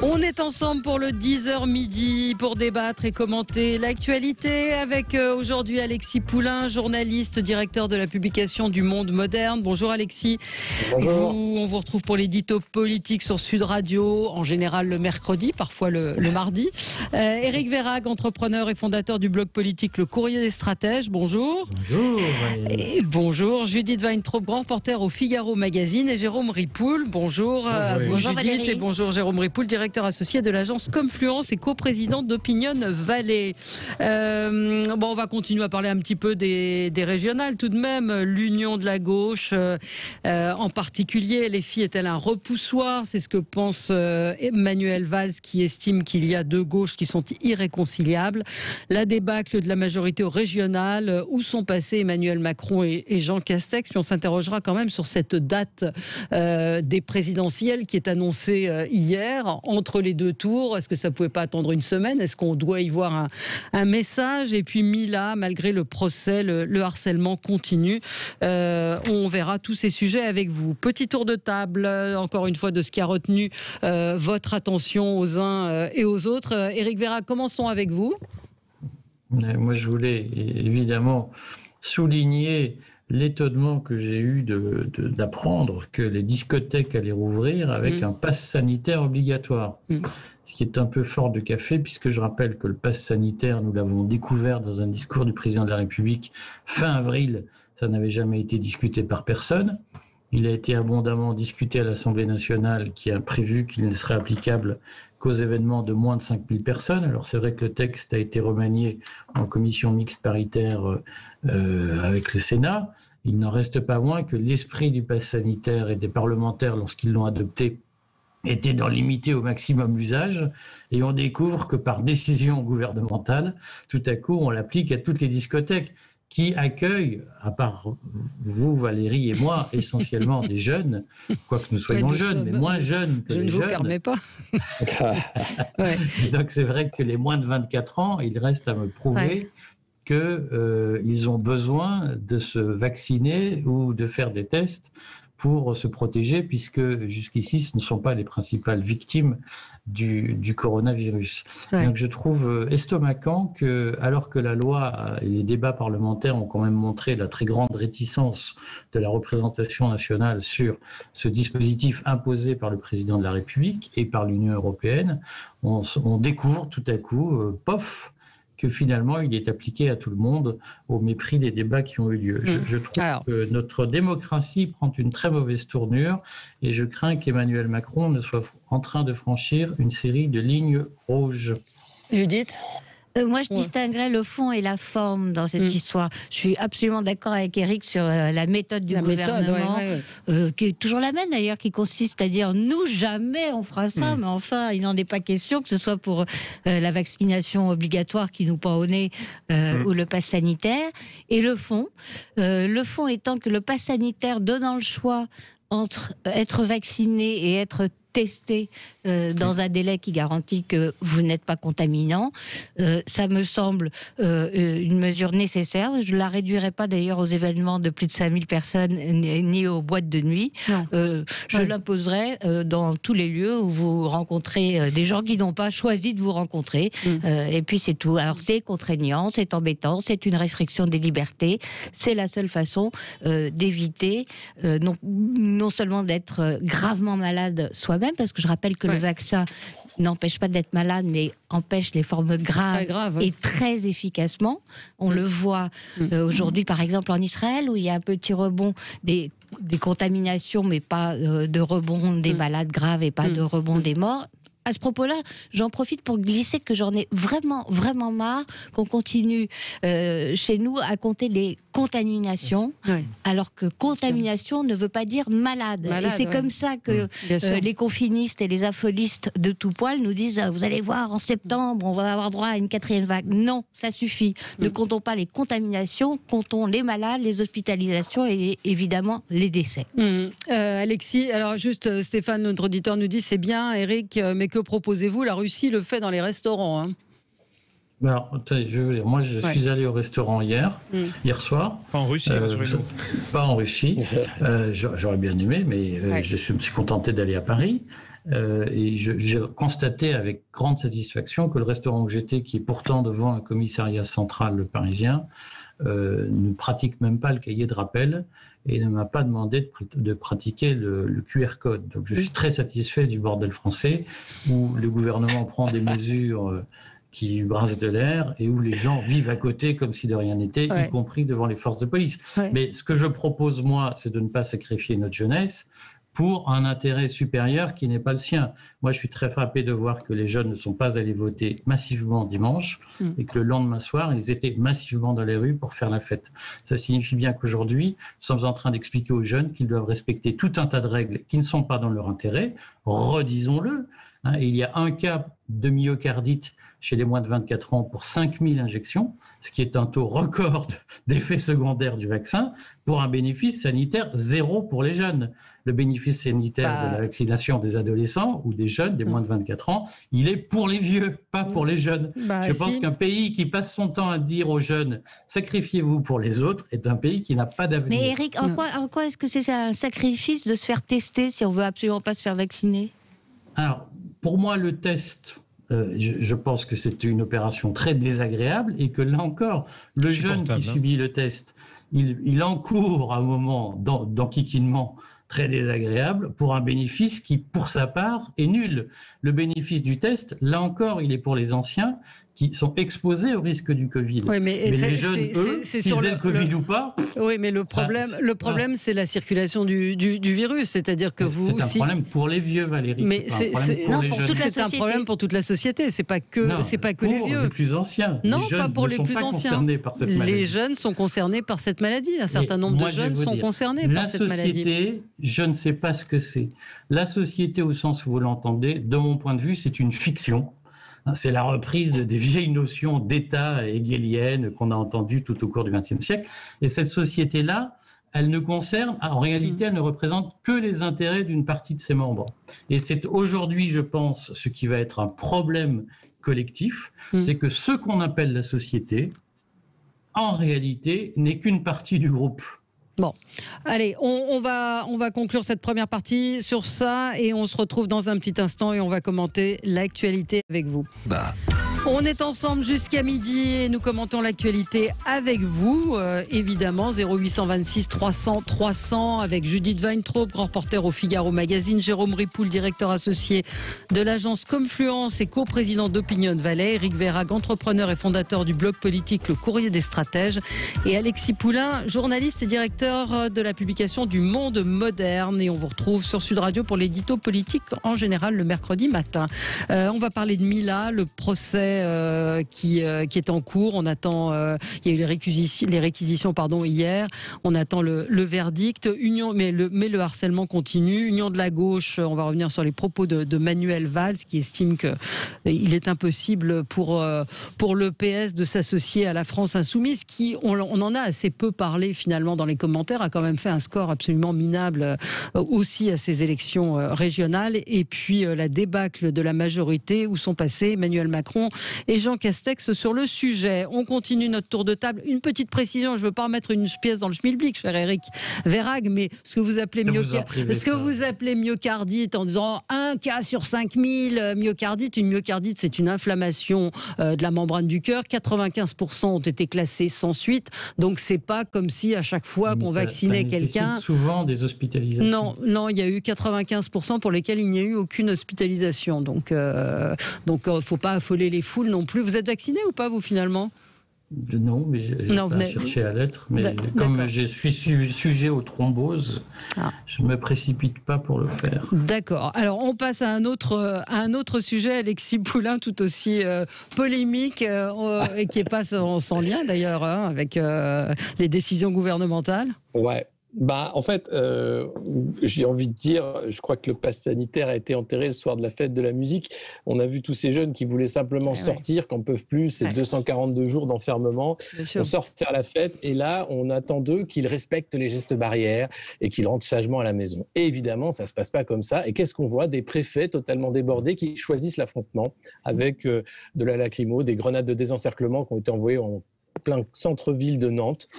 On est ensemble pour le 10h midi pour débattre et commenter l'actualité avec aujourd'hui Alexis Poulain, journaliste, directeur de la publication du Monde Moderne. Bonjour Alexis. Bonjour. On vous retrouve pour l'édito politique sur Sud Radio, en général le mercredi, parfois le mardi. Éric Verhaeghe, entrepreneur et fondateur du blog politique Le Courrier des Stratèges. Bonjour. Bonjour. Et bonjour. Judith Weintraub, grand reporter au Figaro Magazine, et Jérôme Ripoul. Bonjour. Bonjour Judith. Valérie. Et bonjour Jérôme Ripoul, directeur associé de l'agence Confluence et coprésident d'Opinion Valley. On va continuer à parler un petit peu des régionales tout de même. L'union de la gauche, en particulier, les filles est-elle un repoussoir? C'est ce que pense Manuel Valls, qui estime qu'il y a deux gauches qui sont irréconciliables. La débâcle de la majorité régionale, où sont passés Emmanuel Macron et Jean Castex? Puis on s'interrogera quand même sur cette date des présidentielles qui est annoncée hier, entre les deux tours. Est-ce que ça ne pouvait pas attendre une semaine? Est-ce qu'on doit y voir un message? Et puis Mila, malgré le procès, le harcèlement continue. On verra tous ces sujets avec vous. Petit tour de table, encore une fois, de ce qui a retenu votre attention aux uns et aux autres. Éric Verhaeghe, commençons avec vous. Moi, je voulais évidemment souligner l'étonnement que j'ai eu d'apprendre que les discothèques allaient rouvrir avec un pass sanitaire obligatoire. Ce qui est un peu fort de café, puisque je rappelle que le pass sanitaire, nous l'avons découvert dans un discours du président de la République fin avril. Ça n'avait jamais été discuté par personne. Il a été abondamment discuté à l'Assemblée nationale, qui a prévu qu'il ne serait applicable qu'aux événements de moins de 5000 personnes. Alors c'est vrai que le texte a été remanié en commission mixte paritaire avec le Sénat. Il n'en reste pas moins que l'esprit du pass sanitaire et des parlementaires, lorsqu'ils l'ont adopté, était d'en limiter au maximum l'usage. Et on découvre que par décision gouvernementale, tout à coup, on l'applique à toutes les discothèques qui accueillent, à part vous, Valérie et moi, essentiellement des jeunes, quoique nous soyons jeunes, mais moins jeunes que les jeunes. Je ne vous permets pas. Ouais. Donc c'est vrai que les moins de 24 ans, il reste à me prouver qu'ils ont besoin de se vacciner ou de faire des tests pour se protéger, puisque jusqu'ici, ce ne sont pas les principales victimes du coronavirus. Ouais. Donc je trouve estomacant que, alors que la loi et les débats parlementaires ont quand même montré la très grande réticence de la représentation nationale sur ce dispositif imposé par le président de la République et par l'Union européenne, on découvre tout à coup, que finalement, il est appliqué à tout le monde au mépris des débats qui ont eu lieu. Je trouve que notre démocratie prend une très mauvaise tournure et je crains qu'Emmanuel Macron ne soit en train de franchir une série de lignes rouges. Judith ? Moi, je distinguerais le fond et la forme dans cette histoire. Je suis absolument d'accord avec Éric sur la méthode du gouvernement, qui est toujours la même d'ailleurs, qui consiste à dire nous jamais on fera ça, mais enfin il n'en est pas question, que ce soit pour la vaccination obligatoire qui nous pend au nez ou le pass sanitaire. Et le fond étant que le pass sanitaire donnant le choix entre être vacciné et être testé dans un délai qui garantit que vous n'êtes pas contaminant. Ça me semble une mesure nécessaire. Je ne la réduirai pas d'ailleurs aux événements de plus de 5000 personnes ni aux boîtes de nuit. Je l'imposerai dans tous les lieux où vous rencontrez des gens qui n'ont pas choisi de vous rencontrer. Et puis c'est tout. Alors c'est contraignant, c'est embêtant, c'est une restriction des libertés. C'est la seule façon d'éviter non seulement d'être gravement malade soi-même, parce que je rappelle que le vaccin n'empêche pas d'être malade, mais empêche les formes graves et très efficacement. On le voit aujourd'hui, par exemple, en Israël, où il y a un petit rebond des contaminations, mais pas de rebond des malades graves et pas de rebond des morts. À ce propos-là, j'en profite pour glisser que j'en ai vraiment, vraiment marre qu'on continue chez nous à compter les contaminations, alors que contamination ne veut pas dire malade. Et c'est comme ça que les confinistes et les afolistes de tout poil nous disent vous allez voir, en septembre, on va avoir droit à une 4e vague. Non, ça suffit. Ne comptons pas les contaminations, comptons les malades, les hospitalisations et évidemment les décès. Alexis, alors juste Stéphane, notre auditeur, nous dit c'est bien, Éric, mais que proposez-vous? La Russie le fait dans les restaurants. Alors, je veux dire, moi, je suis allé au restaurant hier soir. Pas en Russie, pas en Russie. J'aurais bien aimé, mais je me suis contenté d'aller à Paris. Et j'ai constaté avec grande satisfaction que le restaurant où j'étais, qui est pourtant devant un commissariat central le Parisien, ne pratique même pas le cahier de rappel et ne m'a pas demandé de pratiquer le QR code. Donc je suis très satisfait du bordel français où le gouvernement prend des mesures qui brassent de l'air et où les gens vivent à côté comme si de rien n'était, y compris devant les forces de police. Mais ce que je propose, moi, c'est de ne pas sacrifier notre jeunesse pour un intérêt supérieur qui n'est pas le sien. Moi, je suis très frappé de voir que les jeunes ne sont pas allés voter massivement dimanche et que le lendemain soir, ils étaient massivement dans les rues pour faire la fête. Ça signifie bien qu'aujourd'hui, nous sommes en train d'expliquer aux jeunes qu'ils doivent respecter tout un tas de règles qui ne sont pas dans leur intérêt, redisons-le. Il y a un cas de myocardite chez les moins de 24 ans pour 5000 injections, ce qui est un taux record d'effets secondaires du vaccin, pour un bénéfice sanitaire zéro pour les jeunes. Le bénéfice sanitaire de la vaccination des adolescents ou des jeunes, des moins de 24 ans, il est pour les vieux, pas pour les jeunes. Je pense qu'un pays qui passe son temps à dire aux jeunes « sacrifiez-vous pour les autres » est un pays qui n'a pas d'avenir. Mais Eric, en quoi est-ce que c'est un sacrifice de se faire tester si on veut absolument pas se faire vacciner? Alors, pour moi, le test... je pense que c'est une opération très désagréable et que là encore, le jeune qui subit le test, il encourt un moment d'enquiquinement très désagréable pour un bénéfice qui, pour sa part, est nul. Le bénéfice du test, là encore, il est pour les anciens qui sont exposés au risque du Covid. Oui, mais les jeunes, eux, s'ils aient le Covid ou pas... Oui, mais le problème, c'est la circulation du virus. C'est-à-dire que c'est un problème pour les vieux, Valérie. Mais c'est un problème pour toute la société. C'est pas que les vieux. Pour les plus anciens. Non, les jeunes pas pour ne les sont plus pas anciens. Concernés par cette maladie. Les jeunes sont concernés par cette maladie. Un certain nombre de jeunes sont concernés par cette maladie. La société, je ne sais pas ce que c'est. La société, au sens où vous l'entendez, de mon point de vue, c'est une fiction. C'est la reprise des vieilles notions d'État hegéliennes qu'on a entendues tout au cours du XXe siècle. Et cette société-là, elle ne concerne, en réalité, elle ne représente que les intérêts d'une partie de ses membres. Et c'est aujourd'hui, je pense, ce qui va être un problème collectif, c'est que ce qu'on appelle la société, en réalité, n'est qu'une partie du groupe. Bon, allez, on va conclure cette première partie sur ça et on se retrouve dans un petit instant et on va commenter l'actualité avec vous. On est ensemble jusqu'à midi et nous commentons l'actualité avec vous, évidemment, 0826 300 300 avec Judith Weintraub, grand reporter au Figaro Magazine, Jérôme Ripoul, directeur associé de l'agence Confluence et coprésident d'Opinion Valley, Éric Verhaeghe, entrepreneur et fondateur du blog politique Le Courrier des Stratèges et Alexis Poulain, journaliste et directeur de la publication du Monde Moderne. Et on vous retrouve sur Sud Radio pour l'édito politique en général le mercredi matin. On va parler de Mila, le procès qui est en cours. On attend, il y a eu les réquisitions hier. On attend le verdict. Mais le harcèlement continue. Union de la gauche, on va revenir sur les propos de Manuel Valls qui estime qu'il est impossible pour le PS de s'associer à la France insoumise qui, on en a assez peu parlé finalement dans les commentaires, a quand même fait un score absolument minable aussi à ces élections régionales. Et puis la débâcle de la majorité où sont passés Emmanuel Macron et Jean Castex sur le sujet. On continue notre tour de table. Une petite précision, je ne veux pas remettre une pièce dans le schmilblick, cher Éric Verhaeghe, mais ce que vous appelez myocardite en disant un cas sur 5000 myocardite. Une myocardite, c'est une inflammation de la membrane du cœur. 95% ont été classés sans suite. Donc c'est pas comme si à chaque fois qu'on vaccinait quelqu'un... souvent des hospitalisations. Non, il y a eu 95% pour lesquels il n'y a eu aucune hospitalisation. Donc faut pas affoler les foules non plus. Vous êtes vacciné ou pas, vous, finalement ? Non, mais je n'ai pas cherché à l'être. Mais comme je suis sujet aux thromboses, je ne me précipite pas pour le faire. D'accord. Alors, on passe à un autre sujet, Alexis Poulain, tout aussi polémique, et qui n'est pas sans lien, d'ailleurs, avec les décisions gouvernementales. Ouais. En fait, j'ai envie de dire, je crois que le pass sanitaire a été enterré le soir de la fête de la musique. On a vu tous ces jeunes qui voulaient simplement sortir, qu'en peuvent plus, c'est 242 jours d'enfermement. On sort faire la fête et là, on attend d'eux qu'ils respectent les gestes barrières et qu'ils rentrent sagement à la maison. Et évidemment, ça ne se passe pas comme ça. Et qu'est-ce qu'on voit ? Des préfets totalement débordés qui choisissent l'affrontement avec de la lacrymo, des grenades de désencerclement qui ont été envoyées en plein centre-ville de Nantes.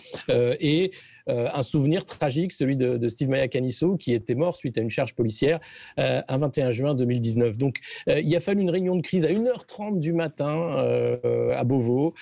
un souvenir tragique, celui de Steve Maia Caniço, qui était mort suite à une charge policière un 21 juin 2019. Donc, il a fallu une réunion de crise à 1h30 du matin à Beauvau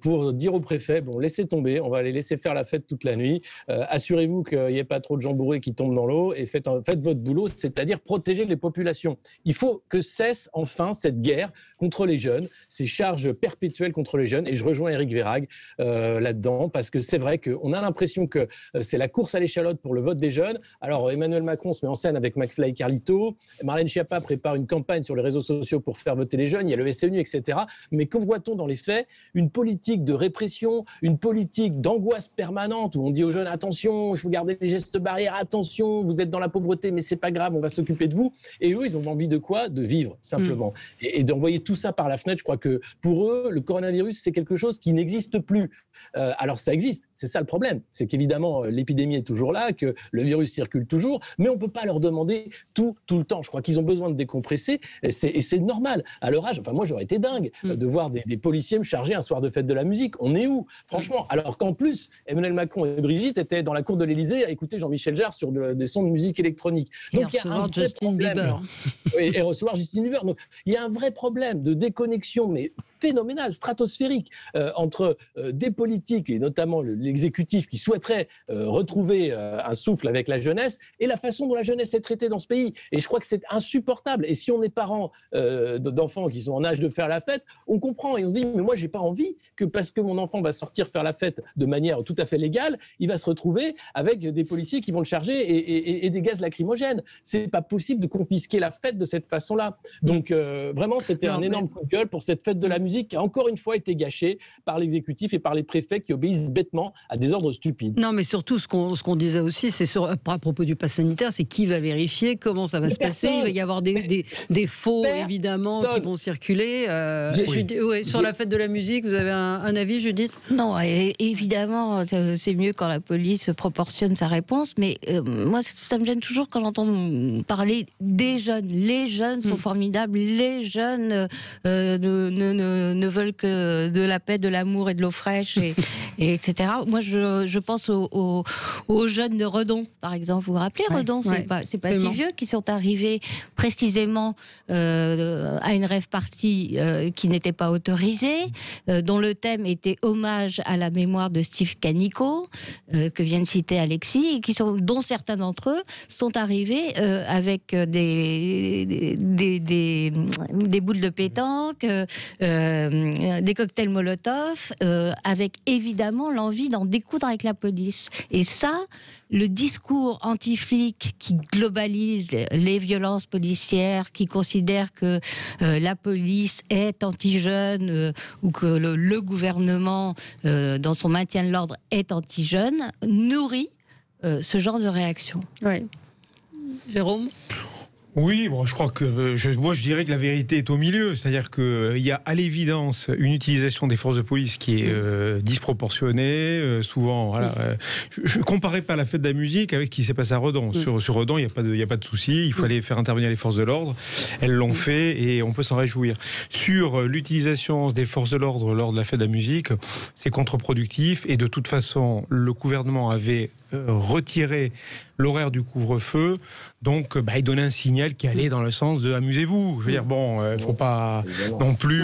pour dire au préfet, bon, laissez tomber, on va les laisser faire la fête toute la nuit. Assurez-vous qu'il n'y ait pas trop de gens bourrés qui tombent dans l'eau et faites votre boulot, c'est-à-dire protéger les populations. Il faut que cesse enfin cette guerre contre les jeunes, ces charges perpétuelles contre les jeunes. Et je rejoins Éric Vérag là-dedans, parce que c'est vrai qu'on a l'impression que c'est la course à l'échalote pour le vote des jeunes. Alors Emmanuel Macron se met en scène avec McFly et Carlito, Marlène Schiappa prépare une campagne sur les réseaux sociaux pour faire voter les jeunes, il y a le SNU, etc. Mais que voit-on dans les faits? Une politique de répression, une politique d'angoisse permanente, où on dit aux jeunes, attention, il faut garder les gestes barrières, attention, vous êtes dans la pauvreté, mais c'est pas grave, on va s'occuper de vous. Et eux, ils ont envie de quoi? De vivre, simplement. Et d'envoyer tout ça par la fenêtre. Je crois que pour eux, le coronavirus, c'est quelque chose qui n'existe plus. Alors ça existe, c'est ça le problème. C'est qu'évidemment, l'épidémie est toujours là, que le virus circule toujours, mais on ne peut pas leur demander tout le temps. Je crois qu'ils ont besoin de décompresser, et c'est normal. À leur âge, enfin moi j'aurais été dingue de voir des policiers me charger un soir de fête de la musique. On est où, franchement? Alors qu'en plus, Emmanuel Macron et Brigitte étaient dans la cour de l'Élysée à écouter Jean-Michel Jarre sur des sons de musique électronique. Donc il y a un vrai Justin Bieber. Et recevoir Justin Bieber. Donc il y a un vrai problème de déconnexion, mais phénoménal, stratosphérique, entre des politiques, et notamment l'exécutif qui souhaiterait retrouver un souffle avec la jeunesse, et la façon dont la jeunesse est traitée dans ce pays. Et je crois que c'est insupportable. Et si on est parents d'enfants qui sont en âge de faire la fête, on comprend et on se dit, mais moi, j'ai pas envie que parce que mon enfant va sortir faire la fête de manière tout à fait légale, il va se retrouver avec des policiers qui vont le charger et des gaz lacrymogènes. C'est pas possible de confisquer la fête de cette façon-là. Donc, vraiment, c'était un énorme coup de gueule pour cette fête de la musique qui a encore une fois été gâchée par l'exécutif et par les préfets qui obéissent bêtement à des ordres stupides. Non, mais surtout, ce qu'on disait aussi, c'est à propos du pass sanitaire, c'est qui va vérifier, comment ça va se passer. Il va y avoir des faux, évidemment, qui vont circuler. Sur la fête de la musique, vous avez un avis, Judith? Non, évidemment, c'est mieux quand la police proportionne sa réponse, mais moi, ça me gêne toujours quand j'entends parler des jeunes. Les jeunes sont formidables, les jeunes ne veulent que de la paix, de l'amour et de l'eau fraîche, et etc. Moi, je pense aux jeunes de Redon, par exemple. Vous vous rappelez, Redon, c'est pas si vieux, qui sont arrivés précisément à une rave party qui n'était pas autorisée, dont le thème était hommage à la mémoire de Steve Caniço, que vient de citer Alexis, et dont certains d'entre eux sont arrivés avec des boules de pétanque, des cocktails Molotov, avec évidemment l'envie d'en découdre avec la police. Et ça, le discours anti-flic qui globalise les violences policières, qui considère que la police est anti-jeune ou que le gouvernement, dans son maintien de l'ordre, est anti-jeune, nourrit ce genre de réaction. Oui. Jérôme ? Oui, bon, je crois que moi je dirais que la vérité est au milieu, c'est-à-dire qu'il y a à l'évidence une utilisation des forces de police qui est disproportionnée, souvent. Voilà, je ne comparais pas la fête de la musique avec ce qui s'est passé à Redon. Sur Redon, il n'y a pas de souci, il fallait faire intervenir les forces de l'ordre, elles l'ont fait et on peut s'en réjouir. Sur l'utilisation des forces de l'ordre lors de la fête de la musique, c'est contre-productif et de toute façon, le gouvernement avait retiré l'horaire du couvre-feu, donc il donnait un signal qui allait dans le sens de amusez-vous. Je veux dire, faut pas non plus.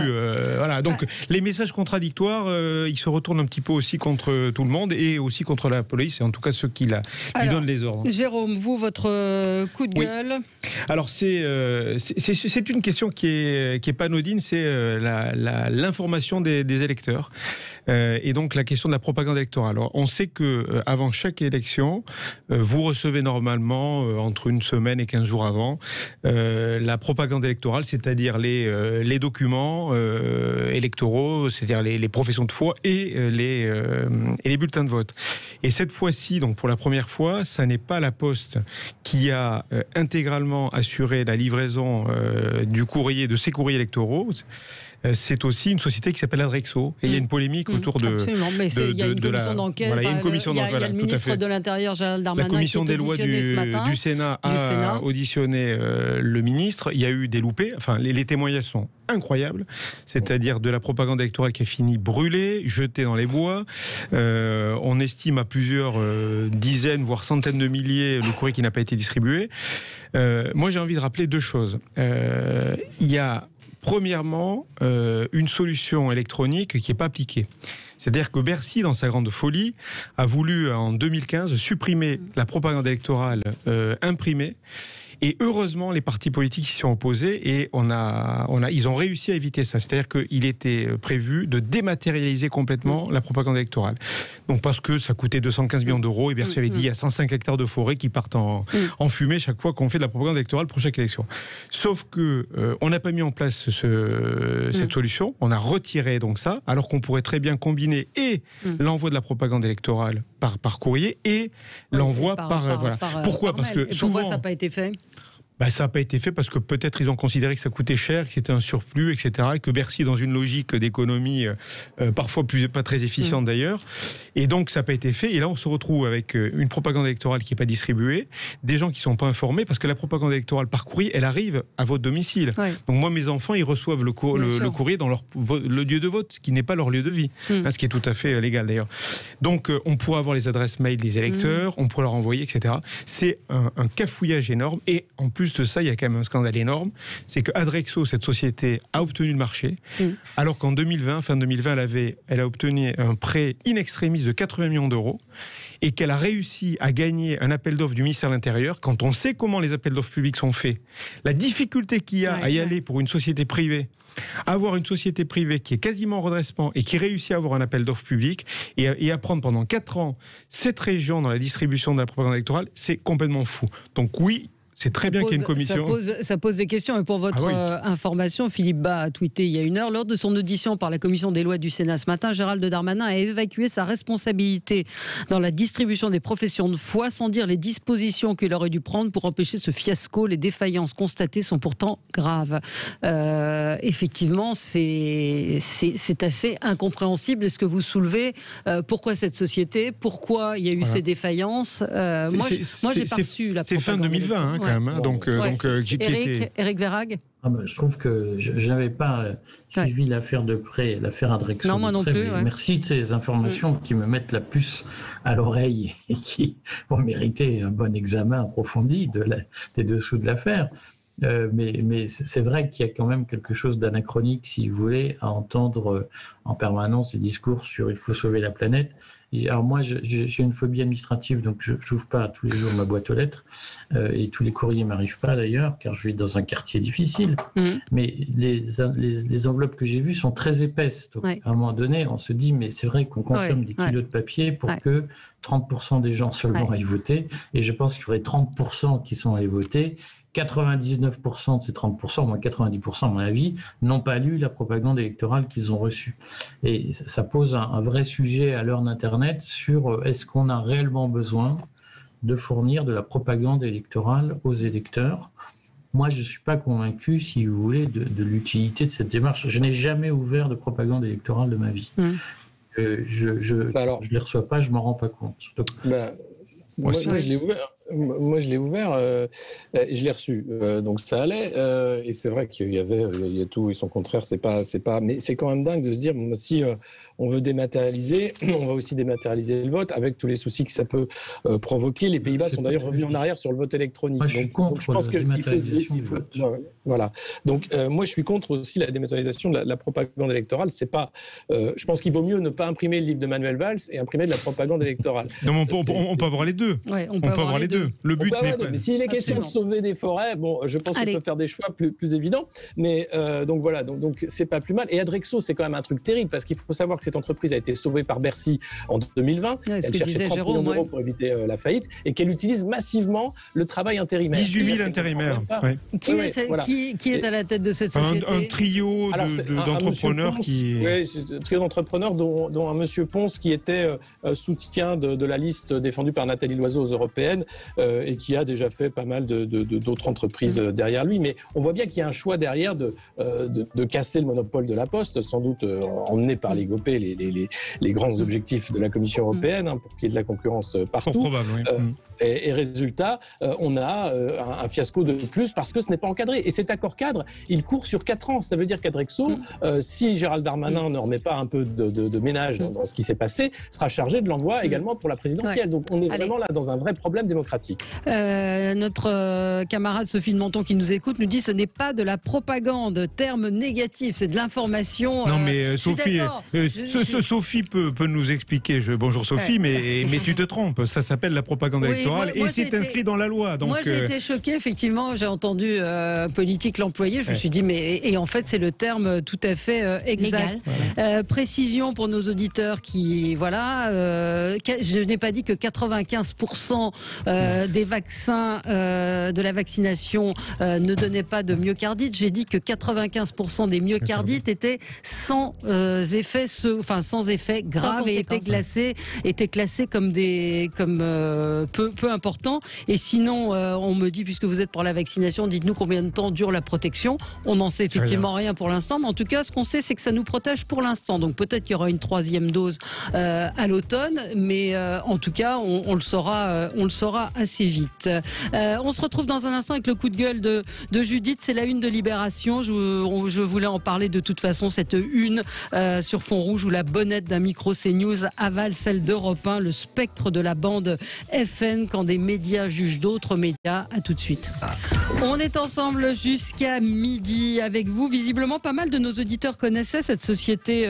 Voilà. Donc les messages contradictoires, ils se retournent un petit peu aussi contre tout le monde et aussi contre la police, et en tout cas ceux qui donnent les ordres. Jérôme, vous, votre coup de gueule. Alors c'est une question qui est pas anodine, c'est l'information des électeurs. Et donc la question de la propagande électorale. Alors, on sait que avant chaque élection, vous recevez normalement entre une semaine et 15 jours avant la propagande électorale, c'est-à-dire les documents électoraux, c'est-à-dire les professions de foi et les bulletins de vote. Et cette fois-ci, donc pour la première fois, ça n'est pas la Poste qui a intégralement assuré la livraison de ces courriers électoraux. C'est aussi une société qui s'appelle Adrexo. Et il y a une polémique autour de... Absolument, mais il y a une commission d'enquête. Voilà, il y a une commission d'enquête. Il y a le ministre de l'Intérieur, Gérald Darmanin, la commission des lois du Sénat a auditionné le ministre. Il y a eu des loupés. Enfin, les témoignages sont incroyables. C'est-à-dire de la propagande électorale qui a fini brûlée, jetée dans les bois. On estime à plusieurs dizaines, voire centaines de milliers le courrier qui n'a pas été distribué. Moi, j'ai envie de rappeler deux choses. Il y a premièrement une solution électronique qui n'est pas appliquée. C'est-à-dire que Bercy, dans sa grande folie, a voulu en 2015 supprimer la propagande électorale imprimée. Et heureusement, les partis politiques s'y sont opposés et ils ont réussi à éviter ça. C'est-à-dire qu'il était prévu de dématérialiser complètement la propagande électorale. Donc parce que ça coûtait 215 millions d'euros et Bercy avait dit il y a 105 hectares de forêt qui partent en fumée chaque fois qu'on fait de la propagande électorale pour chaque élection. Sauf que on n'a pas mis en place cette solution. On a retiré donc ça, alors qu'on pourrait très bien combiner et l'envoi de la propagande électorale par courrier et l'envoi par Pourquoi ? Parce que souvent, pourquoi ça n'a pas été fait ? Ça n'a pas été fait parce que peut-être ils ont considéré que ça coûtait cher, que c'était un surplus, etc. Et que Bercy, dans une logique d'économie parfois pas très efficiente d'ailleurs. Et donc ça n'a pas été fait. Et là, on se retrouve avec une propagande électorale qui n'est pas distribuée, des gens qui ne sont pas informés, parce que la propagande électorale par courrier, elle arrive à votre domicile. Ouais. Donc moi, mes enfants, ils reçoivent le courrier dans le lieu de vote, ce qui n'est pas leur lieu de vie, ce qui est tout à fait légal d'ailleurs. Donc on pourrait avoir les adresses mail des électeurs, on pourrait leur envoyer, etc. C'est un cafouillage énorme. Et en plus de ça, il y a quand même un scandale énorme, c'est que Adrexo, cette société, a obtenu le marché, alors qu'en 2020, fin 2020, elle a obtenu un prêt in extremis de 80 millions d'euros, et qu'elle a réussi à gagner un appel d'offres du ministère de l'Intérieur. Quand on sait comment les appels d'offres publics sont faits, la difficulté qu'il y a à y aller pour une société privée, avoir une société privée qui est quasiment en redressement et qui réussit à avoir un appel d'offres public et à prendre pendant 4 ans cette région dans la distribution de la propagande électorale, c'est complètement fou. Donc oui, c'est très bien qu'il y ait une commission. Ça pose des questions. Et pour votre information, Philippe Bas a tweeté il y a 1 heure, lors de son audition par la commission des lois du Sénat ce matin, Gérald Darmanin a évacué sa responsabilité dans la distribution des professions de foi, sans dire les dispositions qu'il aurait dû prendre pour empêcher ce fiasco. Les défaillances constatées sont pourtant graves. Effectivement, c'est assez incompréhensible. Est-ce que vous soulevez pourquoi cette société, pourquoi il y a eu ces défaillances Moi, j'ai pas reçu la propagande. C'est fin 2020, quand même. Éric Verhaeghe. Je trouve que je n'avais pas suivi l'affaire de près, l'affaire Adrexo. Non, moi non plus. Merci de ces informations qui me mettent la puce à l'oreille et qui vont mériter un bon examen approfondi des dessous de l'affaire. Mais c'est vrai qu'il y a quand même quelque chose d'anachronique, si vous voulez, à entendre en permanence ces discours sur « il faut sauver la planète ». Alors moi, j'ai une phobie administrative, donc je n'ouvre pas tous les jours ma boîte aux lettres, et tous les courriers ne m'arrivent pas d'ailleurs, car je vis dans un quartier difficile. Mais les enveloppes que j'ai vues sont très épaisses. Donc à un moment donné, on se dit, mais c'est vrai qu'on consomme des kilos de papier pour que 30% des gens seulement aillent voter, et je pense qu'il y aurait 30% qui sont allés voter. 99% de ces 30%, au moins 90% à mon avis, n'ont pas lu la propagande électorale qu'ils ont reçue. Et ça pose un vrai sujet à l'heure d'Internet sur est-ce qu'on a réellement besoin de fournir de la propagande électorale aux électeurs. Moi, je ne suis pas convaincu, si vous voulez, de l'utilité de cette démarche. Je n'ai jamais ouvert de propagande électorale de ma vie. Je ne les reçois pas, je ne m'en rends pas compte. Donc, moi, je l'ai ouvert. Moi, je l'ai ouvert et je l'ai reçu. Donc, ça allait. Et c'est vrai qu'il y a tout et son contraire. C'est pas. Mais c'est quand même dingue de se dire, si on veut dématérialiser, on va aussi dématérialiser le vote avec tous les soucis que ça peut provoquer. Les Pays-Bas sont d'ailleurs revenus en arrière sur le vote électronique. Moi, je suis contre la dématérialisation du vote. Voilà. Donc, moi, je suis contre aussi la dématérialisation de la propagande électorale. C'est pas. Je pense qu'il vaut mieux ne pas imprimer le livre de Manuel Valls et imprimer de la propagande électorale. Non, mais on peut avoir les deux. On peut avoir les deux. Le but, mais s'il est question de sauver des forêts, je pense qu'on peut faire des choix plus évidents. Mais donc voilà, donc c'est pas plus mal. Et Adrexo, c'est quand même un truc terrible parce qu'il faut savoir que cette entreprise a été sauvée par Bercy en 2020. Elle cherchait 30 millions d'euros pour éviter la faillite et qu'elle utilise massivement le travail intérimaire. 18 000 intérimaires. Qui est à la tête de cette société ? Un trio d'entrepreneurs un trio d'entrepreneurs dont un monsieur Ponce qui était soutien de la liste défendue par Nathalie Loiseau aux Européennes. et qui a déjà fait pas mal d'autres entreprises derrière lui. Mais on voit bien qu'il y a un choix derrière de casser le monopole de la Poste, sans doute emmené par les GOPE, les grands objectifs de la Commission européenne, pour qu'il y ait de la concurrence partout. Probable, oui. Et résultat, on a un fiasco de plus parce que ce n'est pas encadré. Et cet accord cadre, il court sur 4 ans. Ça veut dire qu'Adrexo, si Gérald Darmanin ne remet pas un peu de ménage dans ce qui s'est passé, sera chargé de l'envoi également pour la présidentielle. Donc on est vraiment là dans un vrai problème démocratique. Notre camarade Sophie de Menton qui nous écoute nous dit ce n'est pas de la propagande, terme négatif, c'est de l'information. Non mais Sophie, Sophie peut nous expliquer. Bonjour Sophie, mais tu te trompes. Ça s'appelle la propagande électorale et c'est inscrit dans la loi. Donc, moi j'ai été choquée, effectivement, j'ai entendu politique l'employer, je me suis dit et en fait c'est le terme tout à fait exact. Précision pour nos auditeurs qui je n'ai pas dit que 95% des vaccins de la vaccination ne donnaient pas de myocardite, j'ai dit que 95% des myocardites étaient sans effet grave et étaient classés comme peu important. Et sinon, on me dit, puisque vous êtes pour la vaccination, dites-nous combien de temps dure la protection. On n'en sait effectivement rien pour l'instant, mais en tout cas, ce qu'on sait, c'est que ça nous protège pour l'instant. Donc peut-être qu'il y aura une 3e dose à l'automne, mais en tout cas, on le saura assez vite. On se retrouve dans un instant avec le coup de gueule de Judith. C'est la une de Libération. Je voulais en parler de toute façon, cette une sur fond rouge où la bonnette d'un micro CNews avale celle d'Europe 1, le spectre de la bande FN quand des médias jugent d'autres médias. À tout de suite. On est ensemble jusqu'à midi avec vous. Visiblement, pas mal de nos auditeurs connaissaient cette société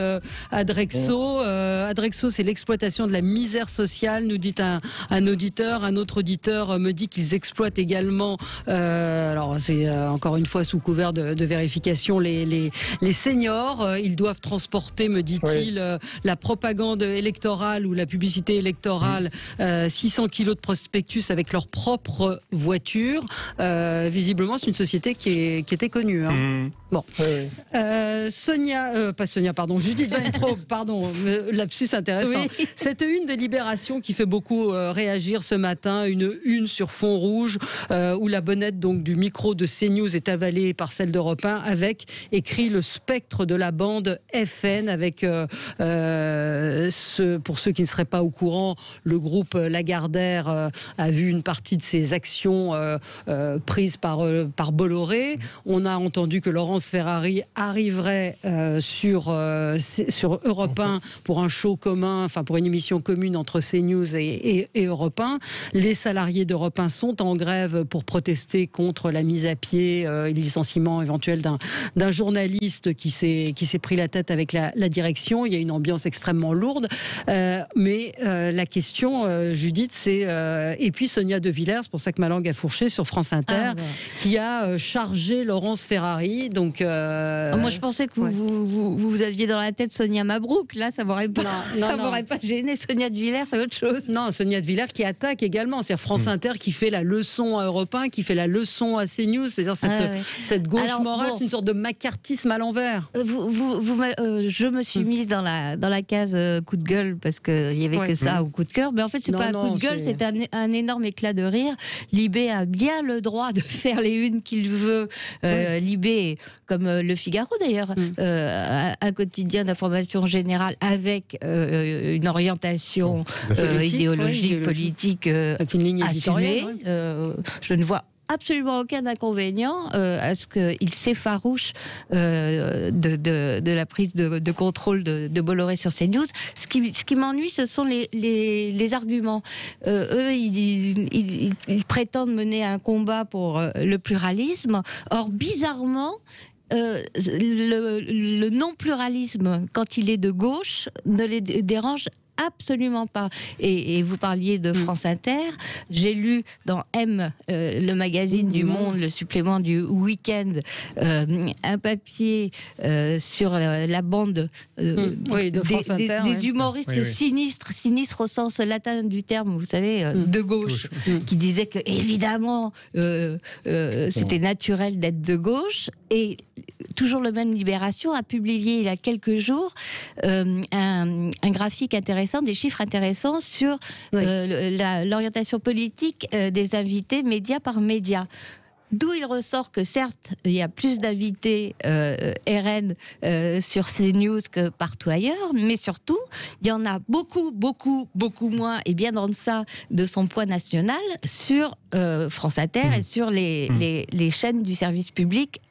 Adrexo. Adrexo, c'est l'exploitation de la misère sociale, nous dit un auditeur. Un autre auditeur me dit qu'ils exploitent également, alors c'est encore une fois sous couvert de vérification, les seniors. Ils doivent transporter, me dit-il, la propagande électorale ou la publicité électorale, 600 kilos de prospectus avec leur propre voiture. Visiblement, c'est une société qui était connue. Bon. Judith Weintraub, lapsus intéressant. Oui. Cette une de Libération qui fait beaucoup réagir ce matin, une sur fond rouge où la bonnette donc du micro de CNews est avalée par celle d'Europe 1 avec écrit le spectre de la bande FN avec pour ceux qui ne seraient pas au courant, le groupe Lagardère a vu une partie de ses actions prises par Bolloré. On a entendu que Laurence Ferrari arriverait sur Europe 1 pour un show commun, pour une émission commune entre CNews et Europe 1. Les salariés d'Europe 1 sont en grève pour protester contre la mise à pied et le licenciement éventuel d'un journaliste qui s'est pris la tête avec la direction. Il y a une ambiance extrêmement lourde. Mais la question, Judith, c'est... et puis Sonia De Villers, c'est pour ça que ma langue a fourché, sur France Inter, qui a chargé Laurence Ferrari. Donc, moi, je pensais que vous aviez dans la tête Sonia Mabrouk. Là, ça m'aurait pas gêné. Sonia De Villers, c'est autre chose. Non, Sonia De Villers qui attaque également. C'est France Inter qui fait la leçon à Europe 1, qui fait la leçon à CNews. C'est-à-dire cette gauche morale, c'est une sorte de macartisme à l'envers. Je me suis mise dans la case coup de gueule parce qu'il n'y avait que ça au coup de cœur. Mais en fait, c'est pas un coup de gueule, c'est un énorme éclat de rire. Libé a bien le droit de faire les unes qu'il veut. Libé, comme Le Figaro d'ailleurs, un quotidien d'information générale avec une orientation idéologique, politique avec une ligne assumée. Je ne vois absolument aucun inconvénient à ce qu'il s'effarouche de la prise de contrôle de Bolloré sur CNews. Ce qui m'ennuie, ce sont les arguments. Eux, ils prétendent mener un combat pour le pluralisme. Or, bizarrement, le non-pluralisme, quand il est de gauche, ne les dérange absolument pas. Et vous parliez de France Inter. J'ai lu dans M, le magazine du Monde, le supplément du week-end, un papier sur la bande de France Inter, des humoristes sinistres au sens latin du terme, vous savez, de gauche, qui disaient que évidemment c'était naturel d'être de gauche. Et toujours le même Libération a publié il y a quelques jours un graphique intéressant, des chiffres intéressants sur l'orientation politique des invités média par média. D'où il ressort que certes, il y a plus d'invités RN sur CNews que partout ailleurs, mais surtout, il y en a beaucoup moins, et bien en deçà de son poids national, sur France Inter et sur les chaînes du service public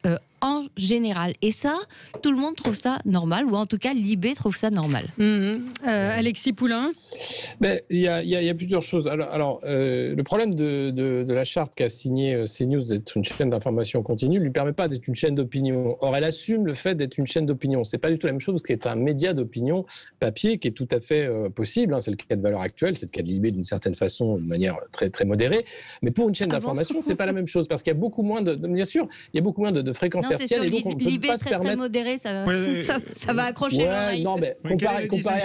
en général. Et ça, tout le monde trouve ça normal, ou en tout cas, Libé trouve ça normal. Alexis Poulain ? Il y a plusieurs choses. Alors le problème de la charte qu'a signée CNews d'être une chaîne d'information continue ne lui permet pas d'être une chaîne d'opinion. Or, elle assume le fait d'être une chaîne d'opinion. C'est pas du tout la même chose qu'être un média d'opinion papier qui est tout à fait possible. C'est le cas de Valeurs Actuelles, c'est le cas de Libé d'une certaine façon, de manière très, très modérée. Mais pour une chaîne d'information, c'est pas la même chose parce qu'il y a beaucoup moins bien sûr, il y a beaucoup moins de fréquences. Non, c'est sûr, Libé très modéré, ça va accrocher l'oreille. Non, mais comparé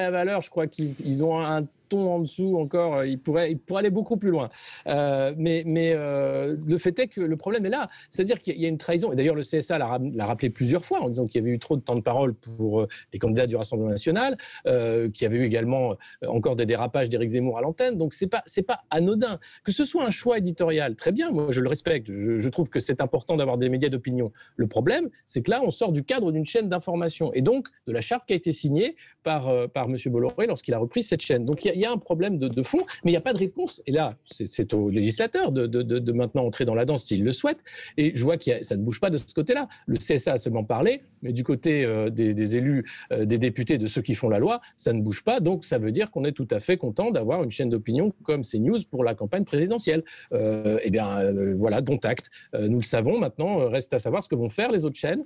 à Valeurs, je crois qu'ils ont un ton en dessous encore, il pourrait aller beaucoup plus loin. Mais le fait est que le problème est là, c'est-à-dire qu'il y a une trahison. Et d'ailleurs, le CSA l'a rappelé plusieurs fois en disant qu'il y avait eu trop de temps de parole pour les candidats du Rassemblement national, qu'il y avait eu également encore des dérapages d'Éric Zemmour à l'antenne. Donc c'est pas anodin. Que ce soit un choix éditorial, très bien, moi je le respecte. Je trouve que c'est important d'avoir des médias d'opinion. Le problème, c'est que là, on sort du cadre d'une chaîne d'information et donc de la charte qui a été signée par M. Bolloré lorsqu'il a repris cette chaîne. Donc il y a un problème de fond, mais il n'y a pas de réponse. Et là, c'est aux législateurs de maintenant entrer dans la danse s'ils le souhaitent. Et je vois que ça ne bouge pas de ce côté-là. Le CSA a seulement parlé, mais du côté des élus, des députés, de ceux qui font la loi, ça ne bouge pas. Donc ça veut dire qu'on est tout à fait content d'avoir une chaîne d'opinion comme CNews pour la campagne présidentielle. Voilà, dont acte. Nous le savons maintenant, reste à savoir ce que vont faire les autres chaînes,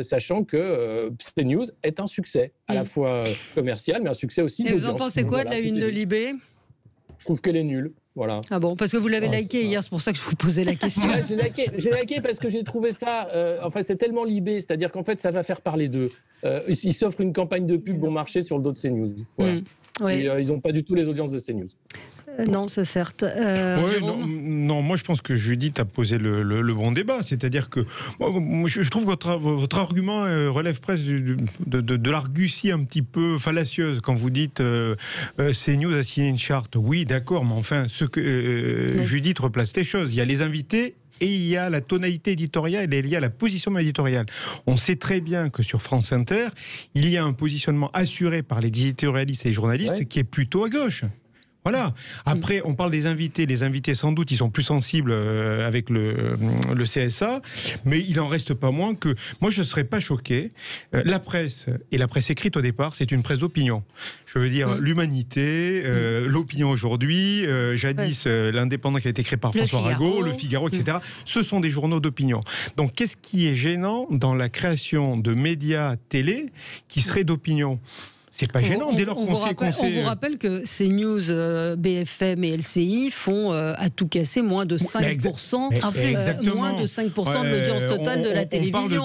sachant que CNews est un succès, à la fois commercial, mais un succès aussi d'audience. Et vous en pensez quoi de la une de Libé ? Je trouve qu'elle est nulle. Voilà. Ah bon, parce que vous l'avez liké hier, c'est pour ça que je vous posais la question. Ouais, j'ai liké parce que j'ai trouvé ça, c'est tellement Libé, c'est-à-dire qu'en fait, ça va faire parler d'eux. Ils s'offrent une campagne de pub bon marché sur le dos de CNews. Voilà. Oui. Et, ils n'ont pas du tout les audiences de CNews. Non, c'est certes. Non, moi je pense que Judith a posé le bon débat. C'est-à-dire que je trouve que votre argument relève presque de l'argutie un petit peu fallacieuse quand vous dites CNews a signé une charte. Oui, d'accord, mais enfin, Judith replace les choses. Il y a les invités. Et il y a la tonalité éditoriale et il y a la positionnement éditorial. On sait très bien que sur France Inter, il y a un positionnement assuré par les éditorialistes et les journalistes qui est plutôt à gauche. Voilà. Après, on parle des invités. Les invités, sans doute, ils sont plus sensibles avec le CSA, mais il n'en reste pas moins que... Moi, je ne serais pas choqué. La presse, et la presse écrite au départ, c'est une presse d'opinion. Je veux dire, l'Humanité, l'Opinion aujourd'hui, jadis l'Indépendant qui a été créé par François Arago, Le Figaro, etc. Ce sont des journaux d'opinion. Donc, qu'est-ce qui est gênant dans la création de médias télé qui seraient d'opinion ? C'est pas gênant dès lors qu'on sait... On vous rappelle que CNews, BFM et LCI font à tout casser moins de 5%, moins de 5% de l'audience totale de la télévision.